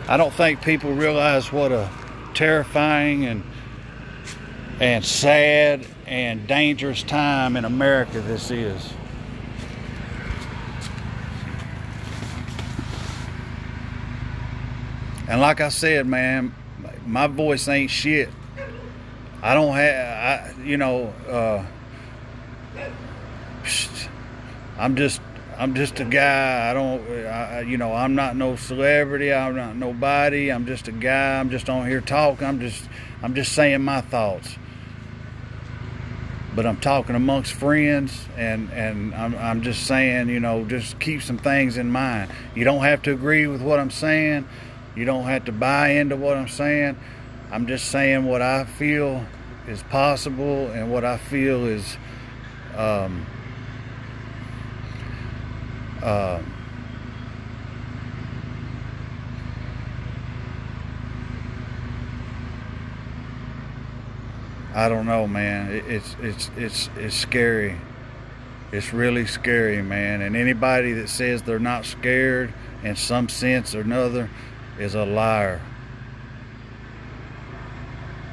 I don't think people realize what a terrifying and sad and dangerous time in America this is. And like I said, man, my voice ain't shit. I don't have, I'm just a guy. I'm not no celebrity. I'm not nobody. I'm just a guy. I'm just on here talking. I'm just saying my thoughts. But I'm talking amongst friends, and I'm just saying, just keep some things in mind. You don't have to agree with what I'm saying. You don't have to buy into what I'm saying. I'm just saying what I feel is possible and what I feel is I don't know, man. It's scary. It's really scary, man. And anybody that says they're not scared in some sense or another is a liar.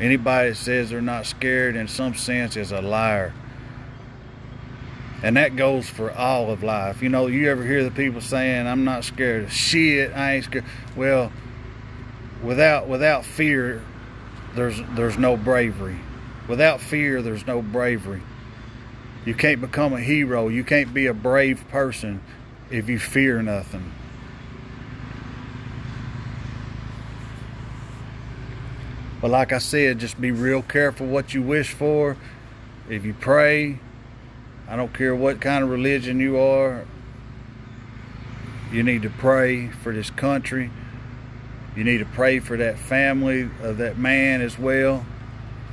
Anybody that says they're not scared in some sense is a liar. And that goes for all of life. You ever hear the people saying, I'm not scared of shit, I ain't scared. Well, without fear, there's no bravery. Without fear, there's no bravery. You can't become a hero. You can't be a brave person if you fear nothing. But like I said, just be real careful what you wish for. If you pray, I don't care what kind of religion you are, you need to pray for this country. You need to pray for that family of that man as well.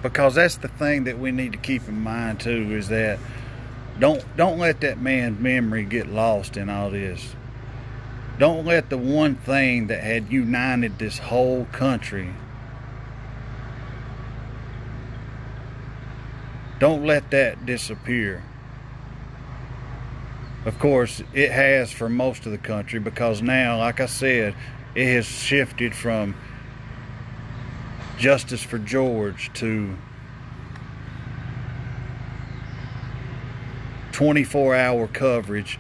Because that's the thing that we need to keep in mind too, is that don't let that man's memory get lost in all this. Don't let the one thing that had united this whole country, don't let that disappear. Of course, it has for most of the country, because now, like I said, it has shifted from Justice for George to 24-hour coverage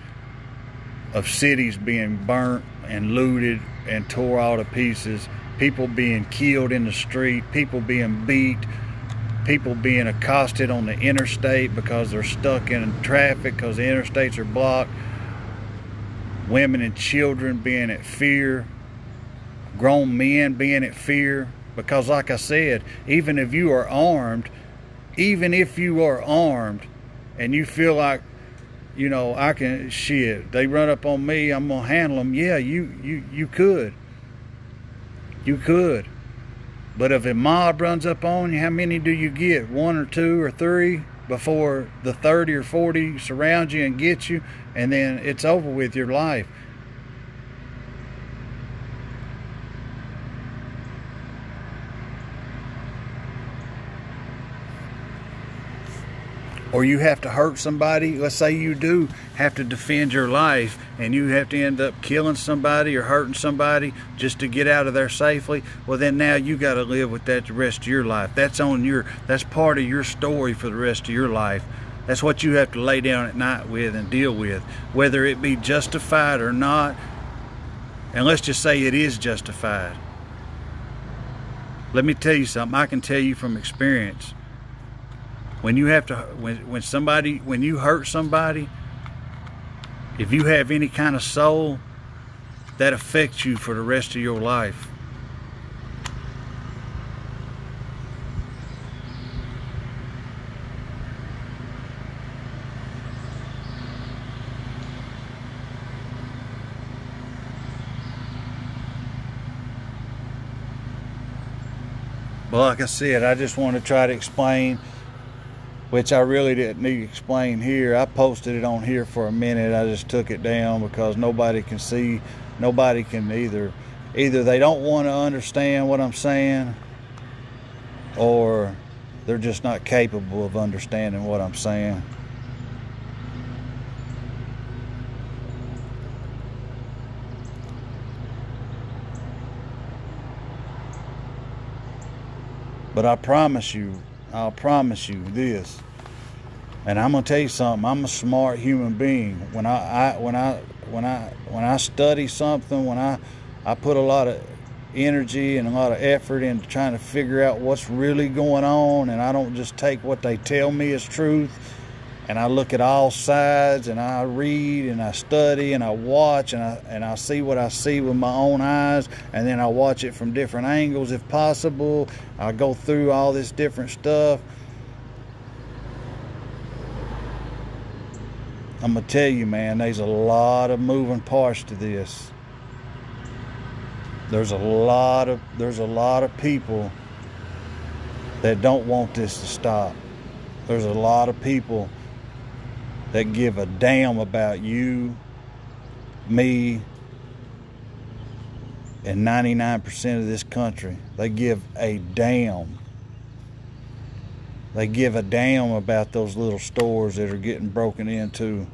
of cities being burnt and looted and tore all to pieces, people being killed in the street, people being beat, people being accosted on the interstate because they're stuck in traffic because the interstates are blocked, women and children being at fear, grown men being at fear. Because like I said, even if you are armed and you feel like, I can, they run up on me, I'm gonna handle them. Yeah, you could. You could. But if a mob runs up on you, how many do you get? 1 or 2 or 3 before the 30 or 40 surround you and get you, and then it's over with your life. Or you have to hurt somebody. Let's say you do have to defend your life and you have to end up killing somebody or hurting somebody just to get out of there safely. Well, then now you got to live with that the rest of your life. That's part of your story for the rest of your life. That's what you have to lay down at night with and deal with, whether it be justified or not. And let's just say it is justified. Let me tell you something. I can tell you from experience. When you have to, when you hurt somebody, if you have any kind of soul, that affects you for the rest of your life. But like I said, I just want to try to explain, which I really didn't need to explain here. I posted it on here for a minute. I just took it down because nobody can see. Nobody can either they don't want to understand what I'm saying, or they're just not capable of understanding what I'm saying. But I'll promise you this, and I'm gonna tell you something. I'm a smart human being. When I study something, when I put a lot of energy and a lot of effort into trying to figure out what's really going on, and I don't just take what they tell me as truth, and I look at all sides, and I read and I study and I watch, and I see what I see with my own eyes, and then I watch it from different angles if possible. I go through all this different stuff. I'm gonna tell you, man, there's a lot of moving parts to this. There's a lot of people that don't want this to stop. There's a lot of people that give a damn about you, me, and 99% of this country. They give a damn. They give a damn about those little stores that are getting broken into.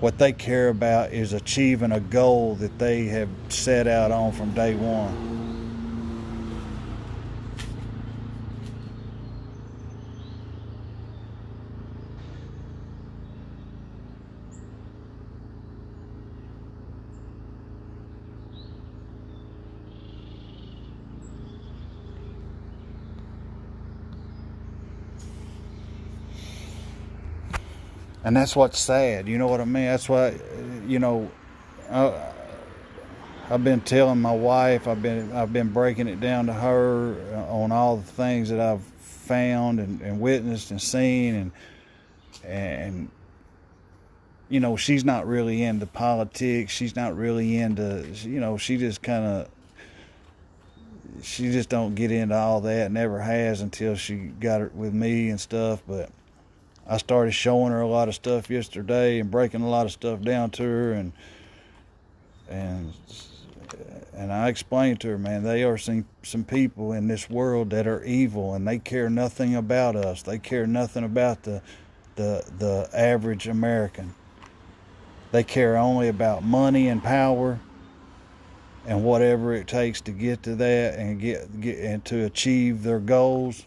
What they care about is achieving a goal that they have set out on from day one. And that's what's sad, you know what I mean? That's why, you know, I've been telling my wife, I've been breaking it down to her on all the things that I've found and witnessed and seen, and you know, she's not really into politics. She's not really into, you know, she just don't get into all that, never has until she got it with me and stuff. But I started showing her a lot of stuff yesterday and breaking a lot of stuff down to her, and I explained to her, man, they are some people in this world that are evil, and they care nothing about us. They care nothing about the average American. They care only about money and power and whatever it takes to get to that and get and to achieve their goals.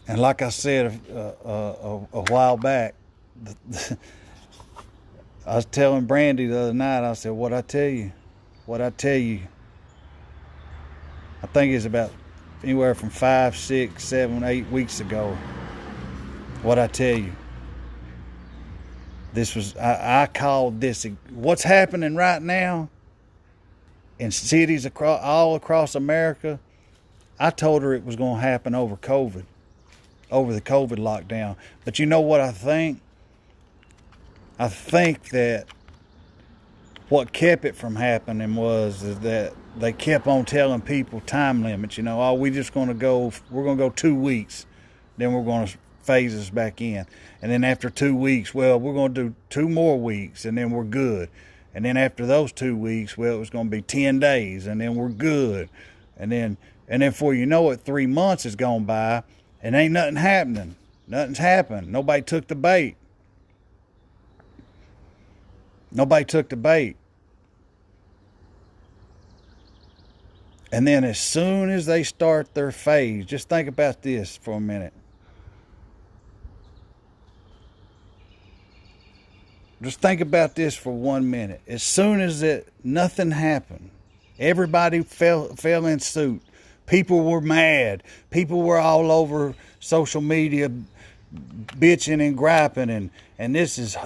And like I said a while back, I was telling Brandy the other night, I said, what I tell you, I think it's about anywhere from 5, 6, 7, 8 weeks ago, what I tell you. This was, I called this, what's happening right now in cities all across America, I told her it was going to happen over COVID. Over the COVID lockdown. But you know what I think? I think that what kept it from happening is that they kept on telling people time limits. You know, oh, we're going to go 2 weeks. Then we're going to phase us back in. And then after 2 weeks, well, we're going to do 2 more weeks and then we're good. And then after those 2 weeks, well, it was going to be 10 days and then we're good. And then before you know it, 3 months has gone by. And ain't nothing happening. Nothing's happened. Nobody took the bait. And then as soon as they start their phase, just think about this for a minute. Just think about this for 1 minute. As soon as nothing happened, everybody fell in suit. People were mad. People were all over social media bitching and griping and this is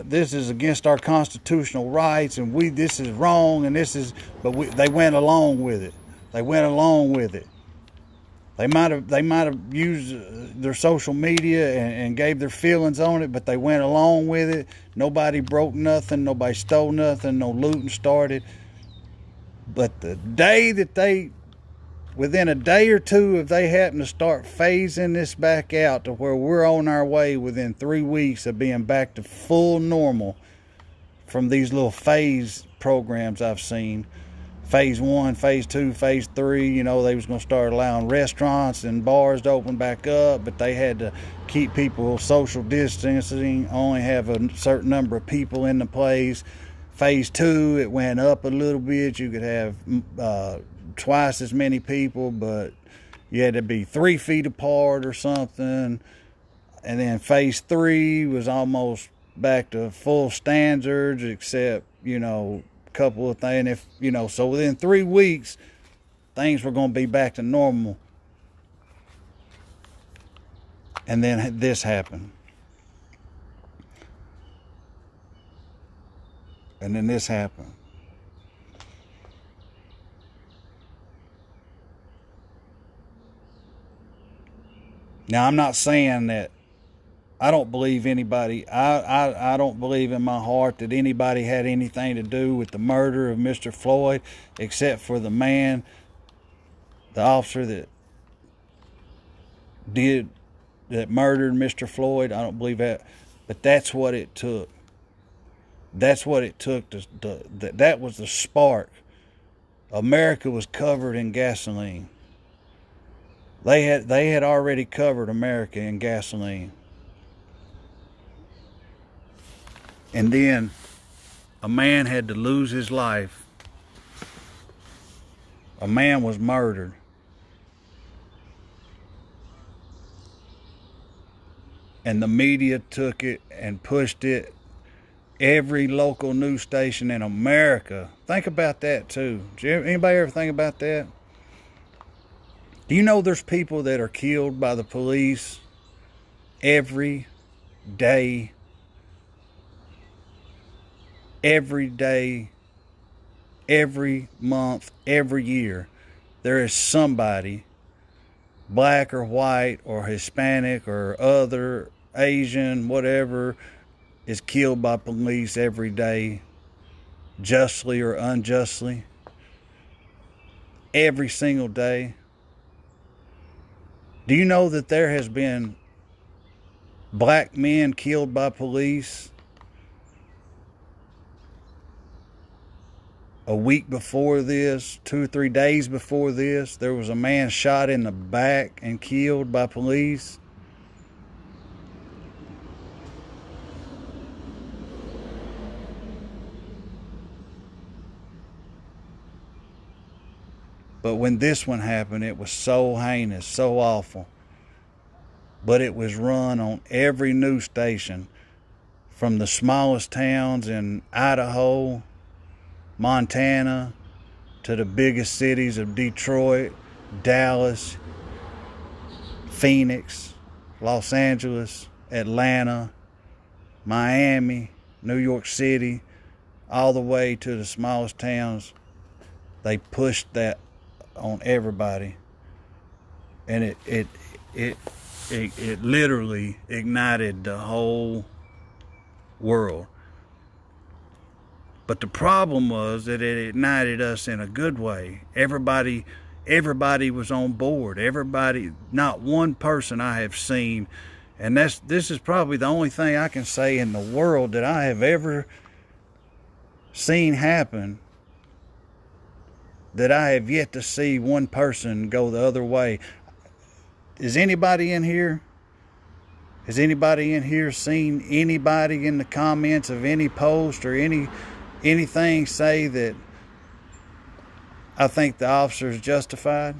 against our constitutional rights and this is wrong and they went along with it. They might have used their social media and gave their feelings on it, but they went along with it. Nobody broke nothing, nobody stole nothing, no looting started. But the day that within a day or two, if they happen to start phasing this back out to where we're on our way within 3 weeks of being back to full normal from these little phase programs I've seen, phase 1, phase 2, phase 3, you know, they was going to start allowing restaurants and bars to open back up, but they had to keep people social distancing, only have a certain number of people in the place. Phase 2, it went up a little bit. You could have twice as many people, but you had to be 3 feet apart or something. And then phase 3 was almost back to full standards, except, a couple of things. So within 3 weeks, things were going to be back to normal. And then this happened. And then this happened. Now, I'm not saying that I don't believe anybody, I don't believe in my heart that anybody had anything to do with the murder of Mr. Floyd, except for the man, the officer that murdered Mr. Floyd. I don't believe that, but that's what it took. That's what it took. That was the spark. America was covered in gasoline. They had already covered America in gasoline. And then a man had to lose his life. A man was murdered. And the media took it and pushed it. Every local news station in America. Think about that too. Anybody ever think about that? Do you know there's people that are killed by the police every day? Every day, every month, every year. There is somebody, black or white or Hispanic or other, Asian, whatever, is killed by police every day, justly or unjustly, every single day. Do you know that there has been black men killed by police a week before this, 2 or 3 days before this? There was a man shot in the back and killed by police. But when this one happened, it was so heinous, so awful. But it was run on every news station, from the smallest towns in Idaho, Montana, to the biggest cities of Detroit, Dallas, Phoenix, Los Angeles, Atlanta, Miami, New York City, all the way to the smallest towns. They pushed that on everybody, and it literally ignited the whole world. But the problem was that it ignited us in a good way. Everybody was on board. Everybody, not one person I have seen, and this is probably the only thing I can say in the world that I have ever seen happen, that I have yet to see one person go the other way. Is anybody in here? Has anybody in here seen anybody in the comments of any post or anything say that I think the officer is justified?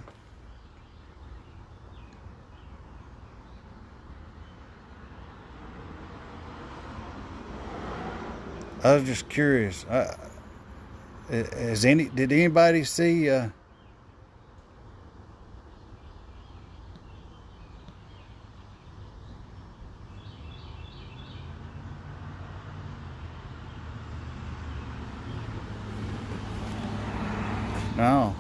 I was just curious. Did anybody see no.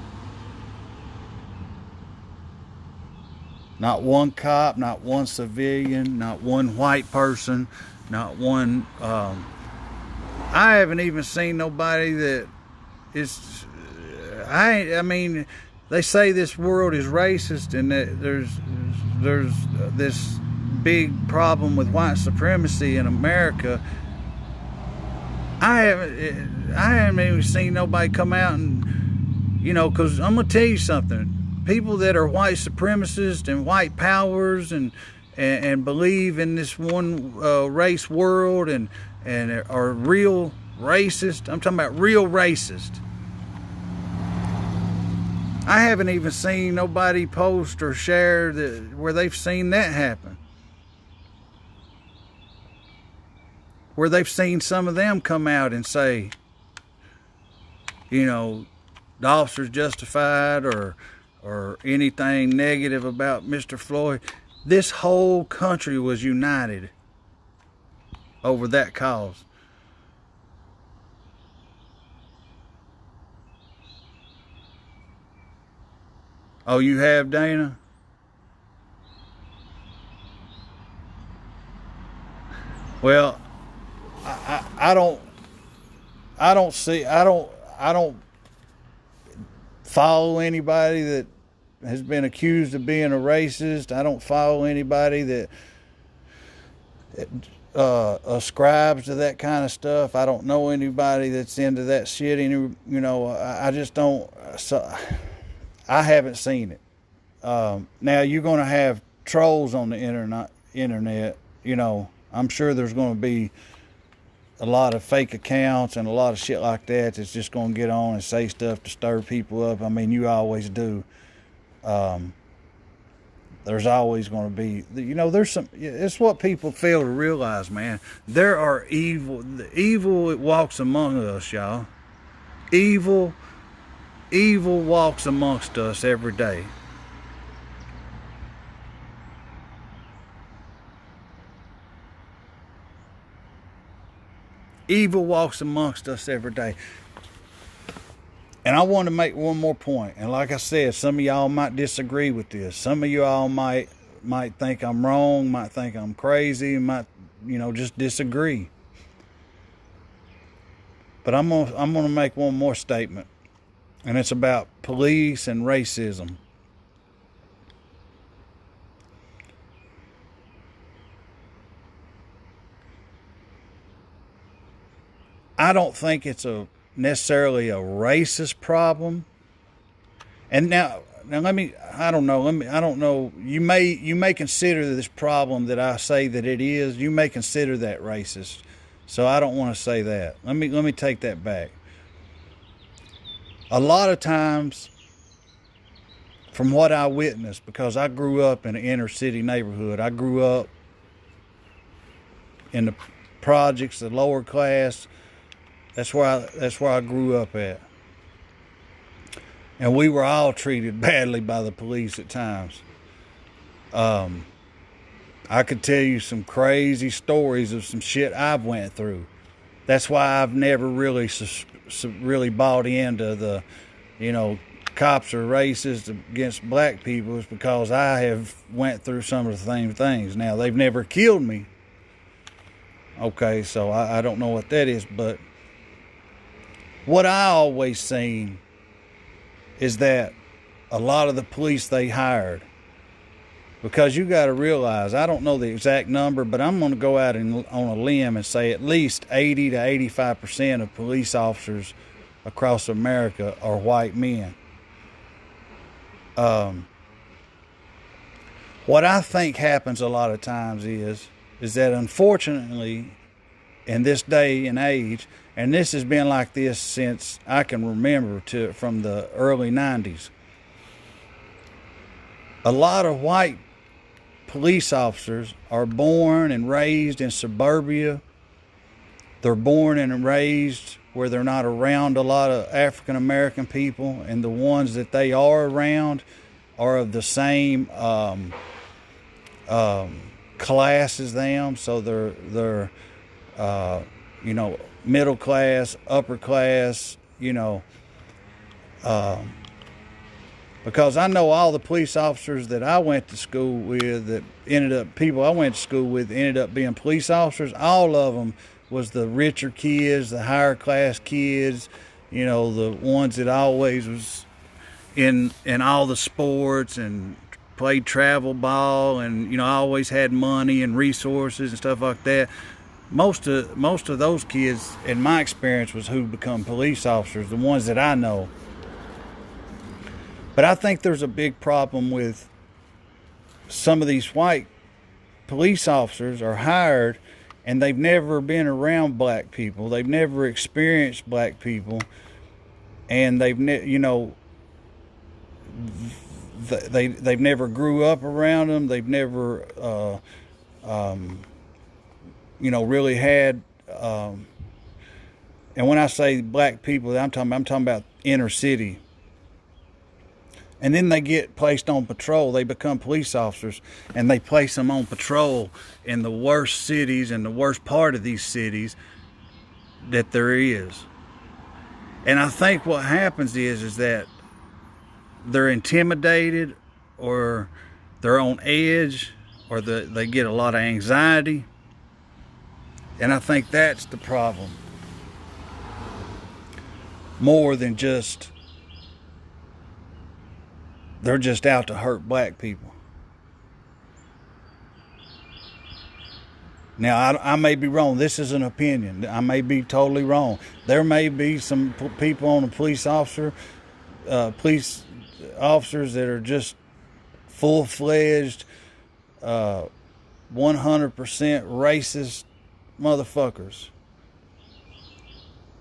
Not one cop, not one civilian, not one white person, not one I haven't even seen nobody that is I mean, they say this world is racist and that there's this big problem with white supremacy in America. I haven't even seen nobody come out and, because I'm gonna tell you something. People that are white supremacists and white powers and believe in this one race world and are real racist. I'm talking about real racist. I haven't even seen nobody post or share where they've seen that happen. Where they've seen some of them come out and say, you know, the officer's justified or anything negative about Mr. Floyd. This whole country was united over that cause. Oh, you have, Dana? Well, I don't follow anybody that has been accused of being a racist. I don't follow anybody that ascribes to that kind of stuff. I don't know anybody that's into that shit. I just don't. So, I haven't seen it. Now you're going to have trolls on the internet. You know, I'm sure there's going to be a lot of fake accounts and a lot of shit like that that's just going to get on and say stuff to stir people up. I mean, you always do. There's always going to be, there's some, it's what people fail to realize, man. There are the evil it walks among us, y'all. Evil walks amongst us every day. Evil walks amongst us every day. And I want to make one more point. And like I said, some of y'all might disagree with this. Some of y'all might think I'm wrong, might think I'm crazy, might, just disagree. But I'm gonna make one more statement. And it's about police and racism. I don't think it's necessarily a racist problem. And now I don't know. You may consider this problem that I say that it is. You may consider that racist. So I don't want to say that. Let me take that back. A lot of times, from what I witnessed, because I grew up in an inner city neighborhood, I grew up in the projects, the lower class. That's where I grew up at. And we were all treated badly by the police at times. I could tell you some crazy stories of some shit I've went through. That's why I've never really bought into the, cops are racist against black people, is because I have went through some of the same things. Now, they've never killed me. Okay, so I don't know what that is, but what I always seen is that a lot of the police they hired, because you got to realize, I don't know the exact number, but I'm going to go out on a limb and say at least 80 to 85% of police officers across America are white men. What I think happens a lot of times is that unfortunately in this day and age, and this has been like this since I can remember from the early 90s, a lot of white police officers are born and raised in suburbia. They're born and raised where they're not around a lot of African American people, and the ones that they are around are of the same class as them. So they're middle class, upper class, because I know all the police officers that I went to school with people I went to school with ended up being police officers. All of them was the richer kids, the higher class kids, the ones that always was in all the sports and played travel ball and, always had money and resources and stuff like that. Most of those kids, in my experience, was who become police officers, the ones that I know. But I think there's a big problem with some of these white police officers are hired, and they've never been around black people. They've never experienced black people, and they've they've never grew up around them. They've never really had. And when I say black people, I'm talking about inner city. And then they get placed on patrol. They become police officers, and they place them on patrol in the worst cities and the worst part of these cities that there is. And I think what happens is that they're intimidated, or they're on edge, or they get a lot of anxiety. And I think that's the problem. More than just they're just out to hurt black people. Now, I may be wrong. This is an opinion. I may be totally wrong. There may be some people on a police officers that are just full-fledged, 100% racist motherfuckers.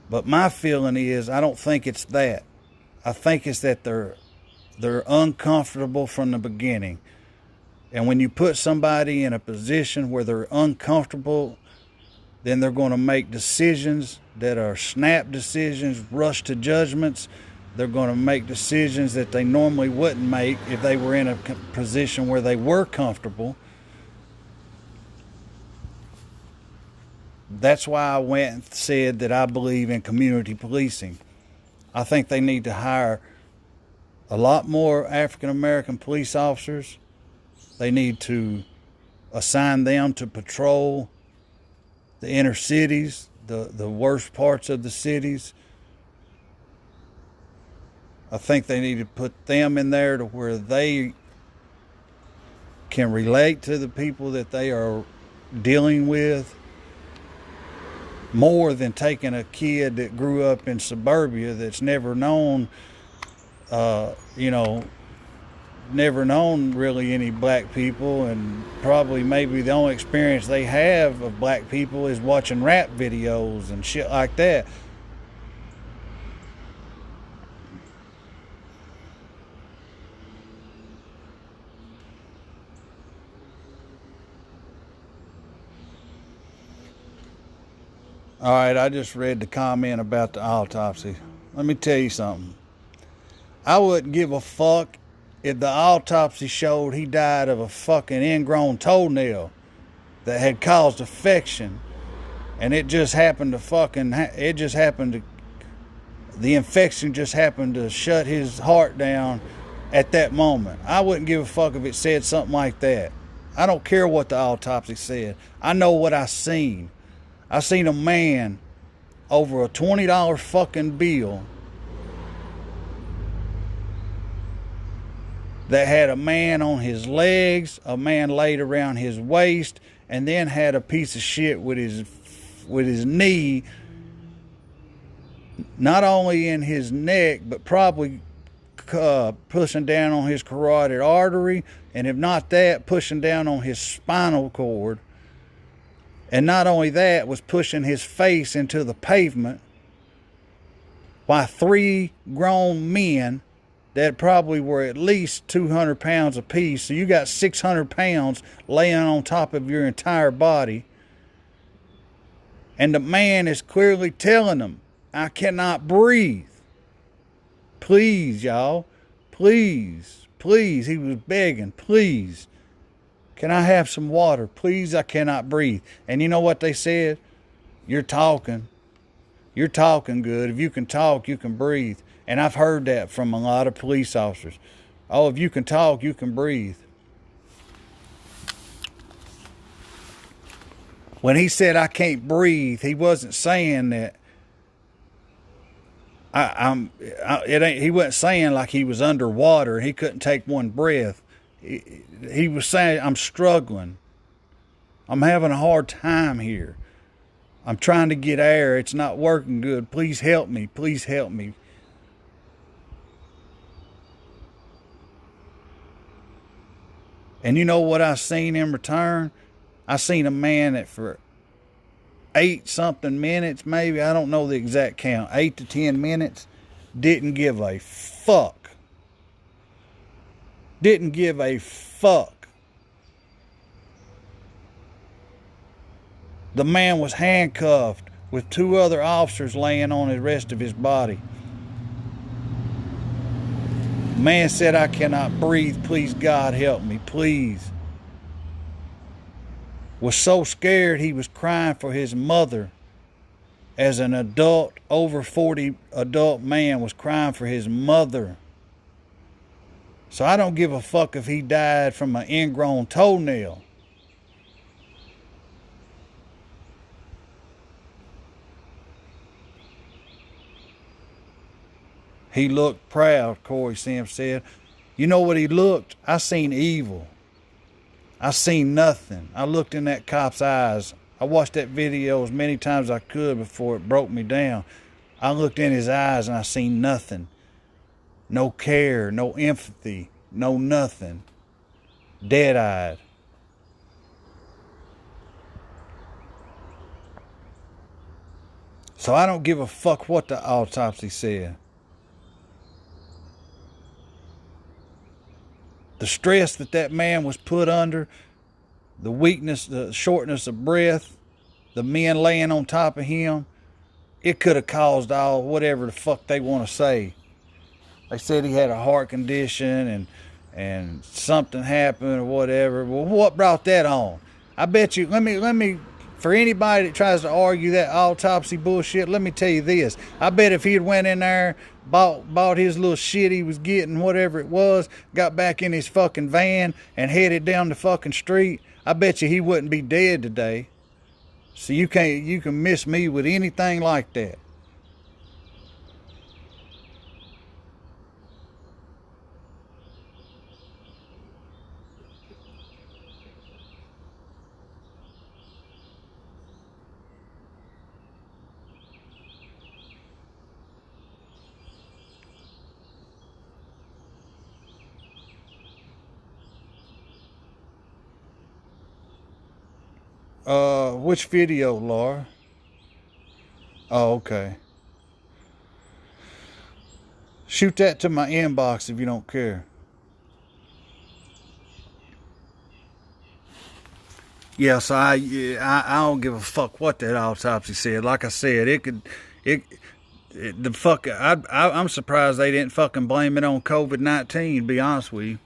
But my feeling is, I don't think it's that. I think it's that they're uncomfortable from the beginning. And when you put somebody in a position where they're uncomfortable, then they're going to make decisions that are snap decisions, rush to judgments. They're going to make decisions that they normally wouldn't make if they were in a position where they were comfortable. That's why I went and said that I believe in community policing. I think they need to hire a lot more African American police officers. They need to assign them to patrol the inner cities, the worst parts of the cities. I think they need to put them in there to where they can relate to the people that they are dealing with, more than taking a kid that grew up in suburbia that's never known, never known really any black people, and probably maybe the only experience they have of black people is watching rap videos and shit like that. All right, I just read the comment about the autopsy. Let me tell you something. I wouldn't give a fuck if the autopsy showed he died of a fucking ingrown toenail that had caused infection, and the infection just happened to shut his heart down at that moment. I wouldn't give a fuck if it said something like that. I don't care what the autopsy said. I know what I seen. I seen a man over a $20 fucking bill that had a man on his legs, a man laid around his waist, and then had a piece of shit with his knee, not only in his neck, but probably pushing down on his carotid artery, and if not that, pushing down on his spinal cord. And not only that, was pushing his face into the pavement by 3 grown men that probably were at least 200 pounds apiece. So you got 600 pounds laying on top of your entire body. And the man is clearly telling them, I cannot breathe. Please, y'all. Please, please. He was begging, please. Can I have some water? Please, I cannot breathe. And you know what they said? You're talking. You're talking good. If you can talk, you can breathe. And I've heard that from a lot of police officers. Oh, if you can talk, you can breathe. When he said, I can't breathe, he wasn't saying that. He wasn't saying like he was underwater and he couldn't take one breath. He was saying, I'm struggling. I'm having a hard time here. I'm trying to get air. It's not working good. Please help me. Please help me. And you know what I seen in return? I seen a man that for 8 something minutes, maybe. I don't know the exact count. 8 to 10 minutes. Didn't give a fuck. Didn't give a fuck. The man was handcuffed with 2 other officers laying on the rest of his body. The man said, I cannot breathe. Please, God, help me. Please. Was so scared he was crying for his mother. As an adult, over 40 adult man was crying for his mother. So I don't give a fuck if he died from an ingrown toenail. He looked proud, Corey Sims said. You know what he looked? I seen evil. I seen nothing. I looked in that cop's eyes. I watched that video as many times as I could before it broke me down. I looked in his eyes and I seen nothing. No care, no empathy, no nothing. Dead-eyed. So I don't give a fuck what the autopsy said. The stress that man was put under, the weakness, the shortness of breath, the men laying on top of him, it could have caused all whatever the fuck they want to say. They said he had a heart condition and something happened or whatever. Well, what brought that on? I bet you, let me, for anybody that tries to argue that autopsy bullshit, let me tell you this. I bet if he had went in there, bought his little shit he was getting, whatever it was, got back in his fucking van and headed down the fucking street, I bet you he wouldn't be dead today. So you can miss me with anything like that. Which video, Laura? Oh, okay. Shoot that to my inbox if you don't care. Yeah, so I don't give a fuck what that autopsy said. Like I said, I'm surprised they didn't fucking blame it on COVID-19, to be honest with you.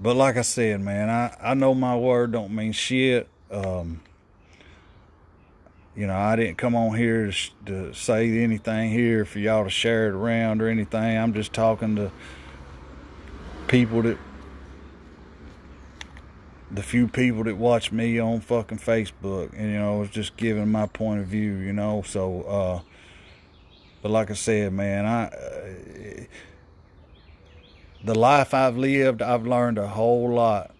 But like I said, man, I know my word don't mean shit. You know, I didn't come on here to say anything here for y'all to share it around or anything. I'm just talking to people the few people that watch me on fucking Facebook. And, you know, I was just giving my point of view, you know. So, but like I said, man, the life I've lived, I've learned a whole lot.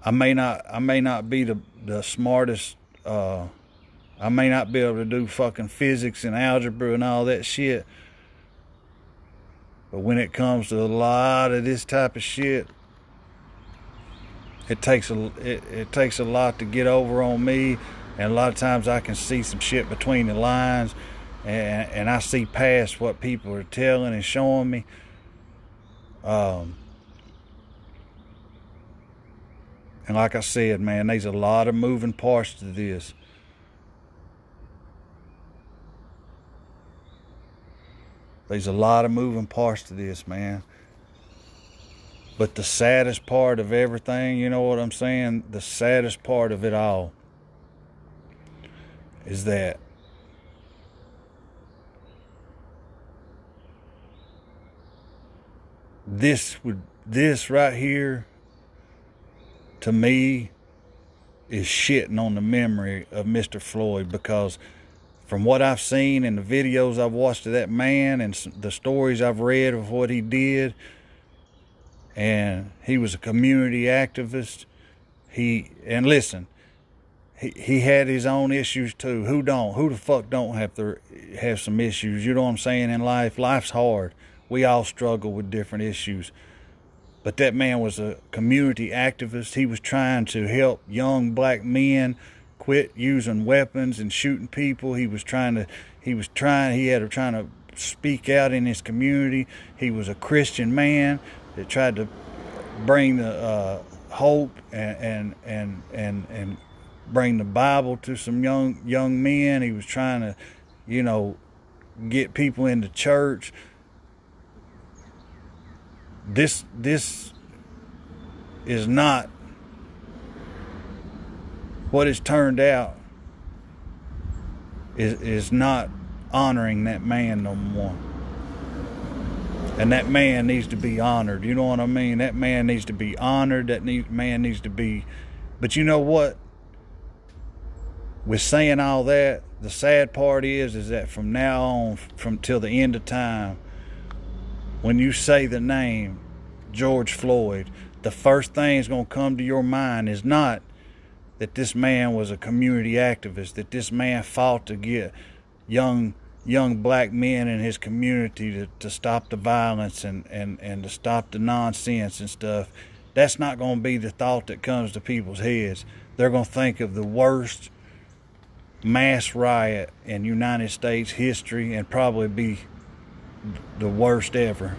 I may not be the smartest. I may not be able to do fucking physics and algebra and all that shit. But when it comes to a lot of this type of shit, it takes a lot to get over on me. And a lot of times I can see some shit between the lines, and I see past what people are telling and showing me. And like I said, man, there's a lot of moving parts to this. There's a lot of moving parts to this, man. But the saddest part of everything, you know what I'm saying? The saddest part of it all is that this right here, to me, is shitting on the memory of Mr. Floyd, because from what I've seen and the videos I've watched of that man and the stories I've read of what he did, and he was a community activist. And listen, he had his own issues too. Who don't? Who the fuck don't have some issues? You know what I'm saying? In life, life's hard. We all struggle with different issues. But that man was a community activist. He was trying to help young black men quit using weapons and shooting people. He was trying to speak out in his community. He was a Christian man that tried to bring the hope and bring the Bible to some young men. He was trying to, get people into church. This is not what it's turned out. Is not honoring that man no more. And that man needs to be honored. You know what I mean? That man needs to be honored. Man needs to be... But you know what? With saying all that, the sad part is that from now on, from till the end of time, when you say the name George Floyd, the first thing that's going to come to your mind is not that this man was a community activist, that this man fought to get young black men in his community to stop the violence and to stop the nonsense and stuff. That's not going to be the thought that comes to people's heads. They're going to think of the worst mass riot in United States history and probably be the worst ever.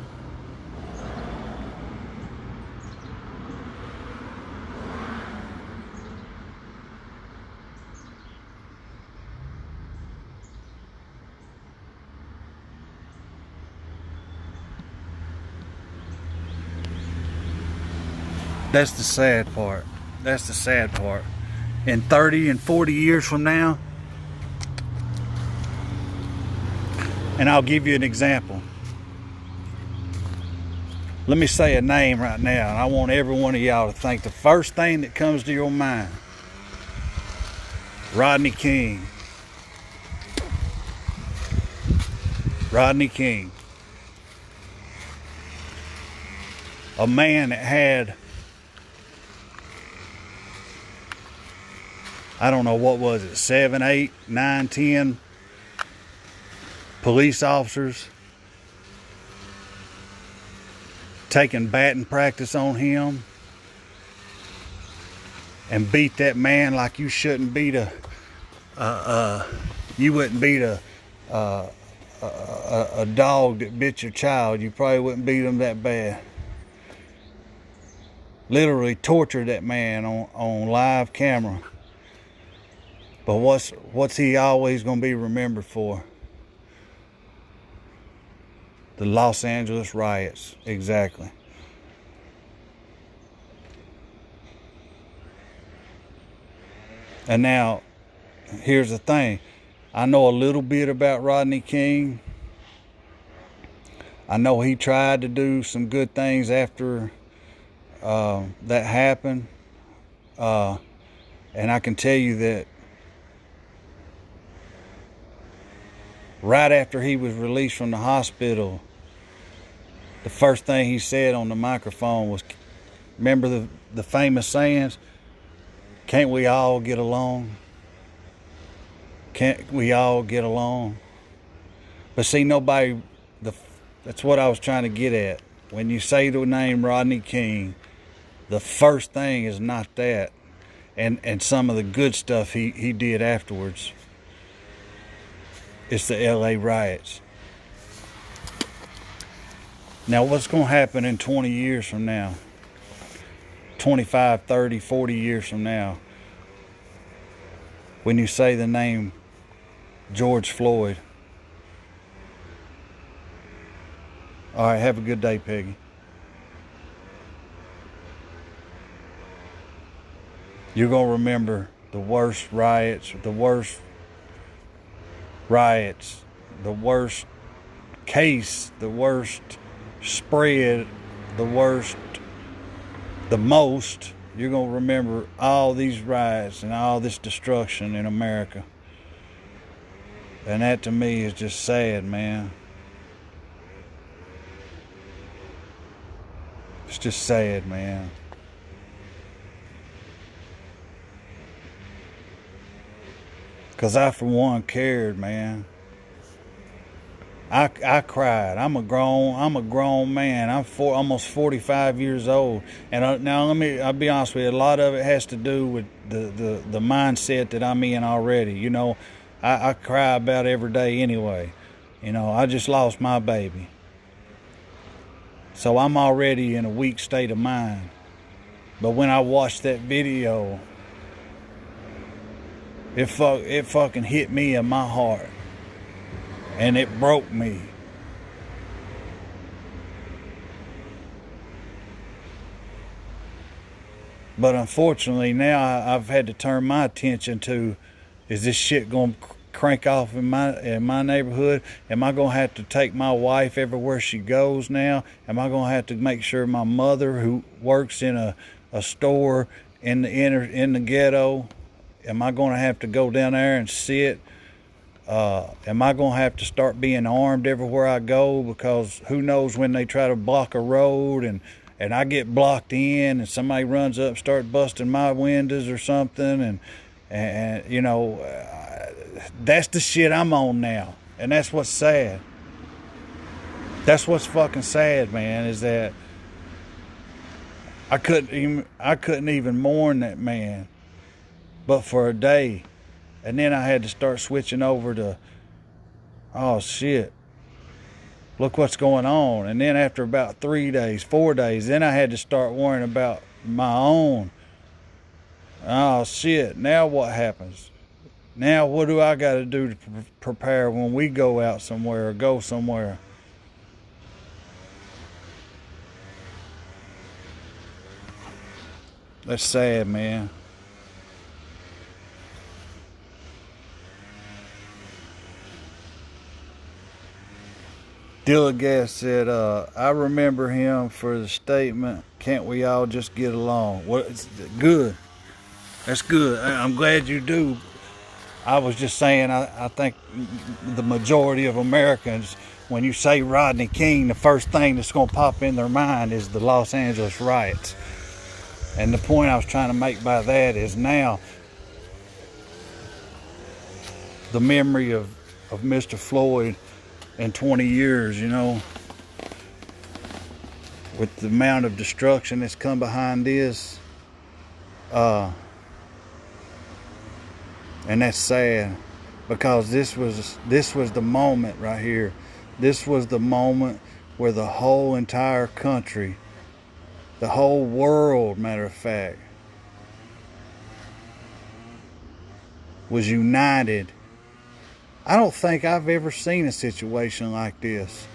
That's the sad part. That's the sad part. In 30 and 40 years from now, and I'll give you an example. Let me say a name right now, and I want every one of y'all to think the first thing that comes to your mind. Rodney King. Rodney King. A man that had, I don't know, what was it, 7, 8, 9, 10 police officers taking batting practice on him and beat that man like you shouldn't beat you wouldn't beat a dog that bit your child. You probably wouldn't beat him that bad. Literally tortured that man on live camera. But what's he always going to be remembered for? The Los Angeles riots. Exactly. And now, here's the thing. I know a little bit about Rodney King. I know he tried to do some good things after that happened. And I can tell you that right after he was released from the hospital, the first thing he said on the microphone was, remember the famous sayings? Can't we all get along? Can't we all get along? But see, that's what I was trying to get at. When you say the name Rodney King, the first thing is not that. And some of the good stuff he did afterwards. It's the LA riots. Now, what's going to happen in 20 years from now? 25, 30, 40 years from now, when you say the name George Floyd? All right, have a good day, Peggy. You're going to remember the worst riots, the worst case, the worst spread, the most. You're going to remember all these riots and all this destruction in America. And that to me is just sad, man. It's just sad, man. 'Cause I, for one, cared, man. I cried. I'm a grown man. I'm almost 45 years old. And now I'll be honest with you. A lot of it has to do with the mindset that I'm in already. You know, I cry about every day anyway. You know, I just lost my baby. So I'm already in a weak state of mind. But when I watched that video, it fucking hit me in my heart. And it broke me. But unfortunately, now I've had to turn my attention to, is this shit going to crank off in my neighborhood? Am I going to have to take my wife everywhere she goes now? Am I going to have to make sure my mother, who works in a store in the ghetto, am I going to have to go down there and sit? Am I going to have to start being armed everywhere I go? Because who knows when they try to block a road and I get blocked in and somebody runs up and starts busting my windows or something. And you know, that's the shit I'm on now. And that's what's sad. That's what's fucking sad, man, is that I couldn't even mourn that man, but for a day. And then I had to start switching over to, oh shit, look what's going on. And then after about 3 days, 4 days, then I had to start worrying about my own. Oh shit, now what happens? Now what do I got to do to prepare when we go out somewhere or go somewhere? That's sad, man. Dillagas said, I remember him for the statement, can't we all just get along? Well, it's good. That's good. I'm glad you do. I was just saying, I think the majority of Americans, when you say Rodney King, the first thing that's going to pop in their mind is the Los Angeles riots. And the point I was trying to make by that is now the memory of Mr. Floyd in 20 years, you know, with the amount of destruction that's come behind this, and that's sad, because this was the moment right here. This was the moment where the whole entire country, the whole world, matter of fact, was united. I don't think I've ever seen a situation like this,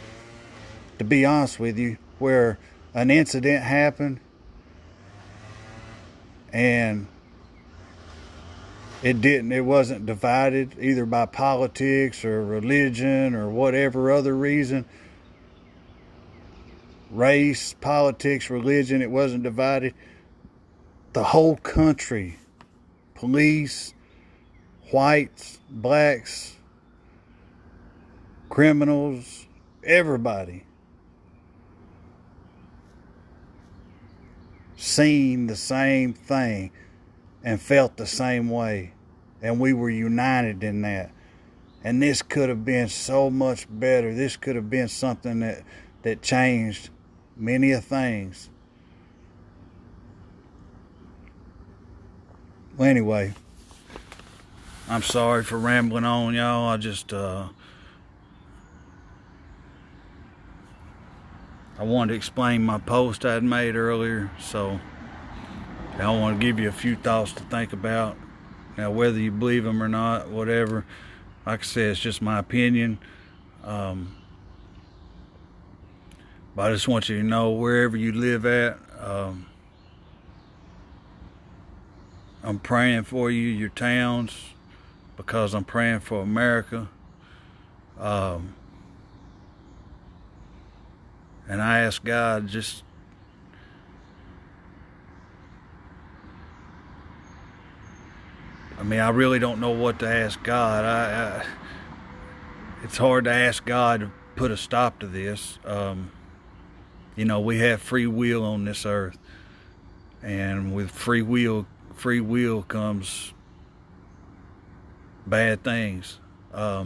to be honest with you, where an incident happened and it wasn't divided either by politics or religion or whatever other reason. Race, politics, religion, it wasn't divided. The whole country, police, whites, blacks, criminals, everybody seen the same thing and felt the same way, and we were united in that. And this could have been so much better. This could have been something that changed many of things. Well, anyway, I'm sorry for rambling on, y'all. I just I wanted to explain my post I had made earlier, so I want to give you a few thoughts to think about. Now, whether you believe them or not, whatever, like I said, it's just my opinion. But I just want you to know, wherever you live at, I'm praying for you, your towns, because I'm praying for America. And I ask God, just I really don't know what to ask God. It's hard to ask God to put a stop to this. You know, we have free will on this earth, and with free will comes bad things. I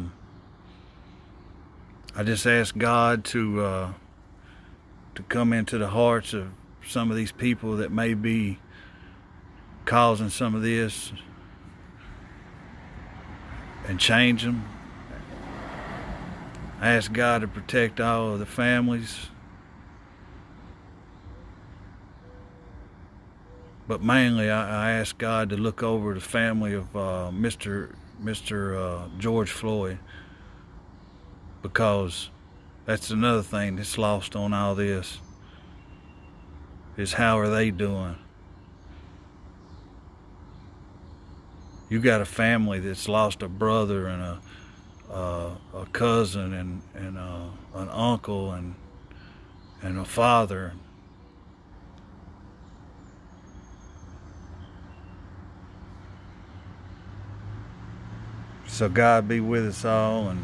just ask God to come into the hearts of some of these people that may be causing some of this and change them. I ask God to protect all of the families, but mainly I ask God to look over the family of Mr. George Floyd, because that's another thing that's lost on all this, is how are they doing? You got a family that's lost a brother and a cousin and an uncle and a father. So God be with us all, and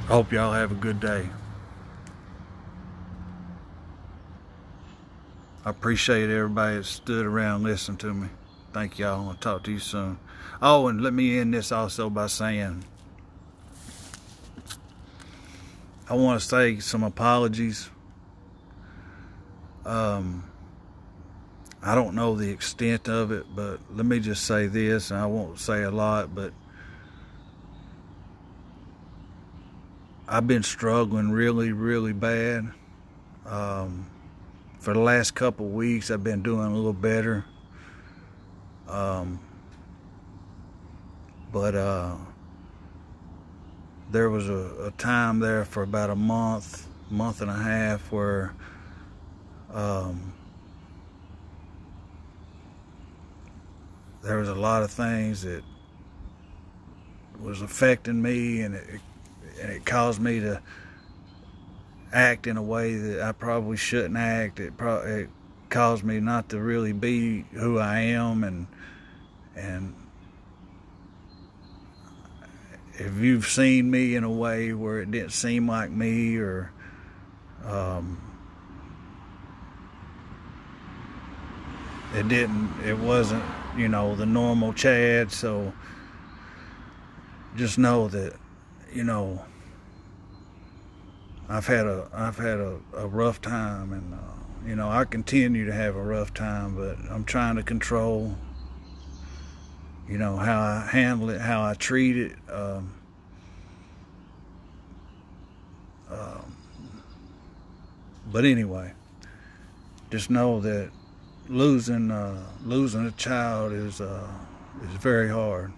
I hope y'all have a good day. I appreciate everybody that stood around listening to me. Thank y'all. I'll talk to you soon. Oh, and let me end this also by saying I want to say some apologies. I don't know the extent of it, but let me just say this, and I won't say a lot, but I've been struggling really, really bad. For the last couple of weeks, I've been doing a little better. But there was a time there for about a month and a half where there was a lot of things that was affecting me, and it caused me to act in a way that I probably shouldn't act. It caused me not to really be who I am, and if you've seen me in a way where it didn't seem like me, or it wasn't, the normal Chad. So just know that, I've had a rough time, and I continue to have a rough time, but I'm trying to control, how I handle it, how I treat it. But anyway, just know that losing a child is very hard.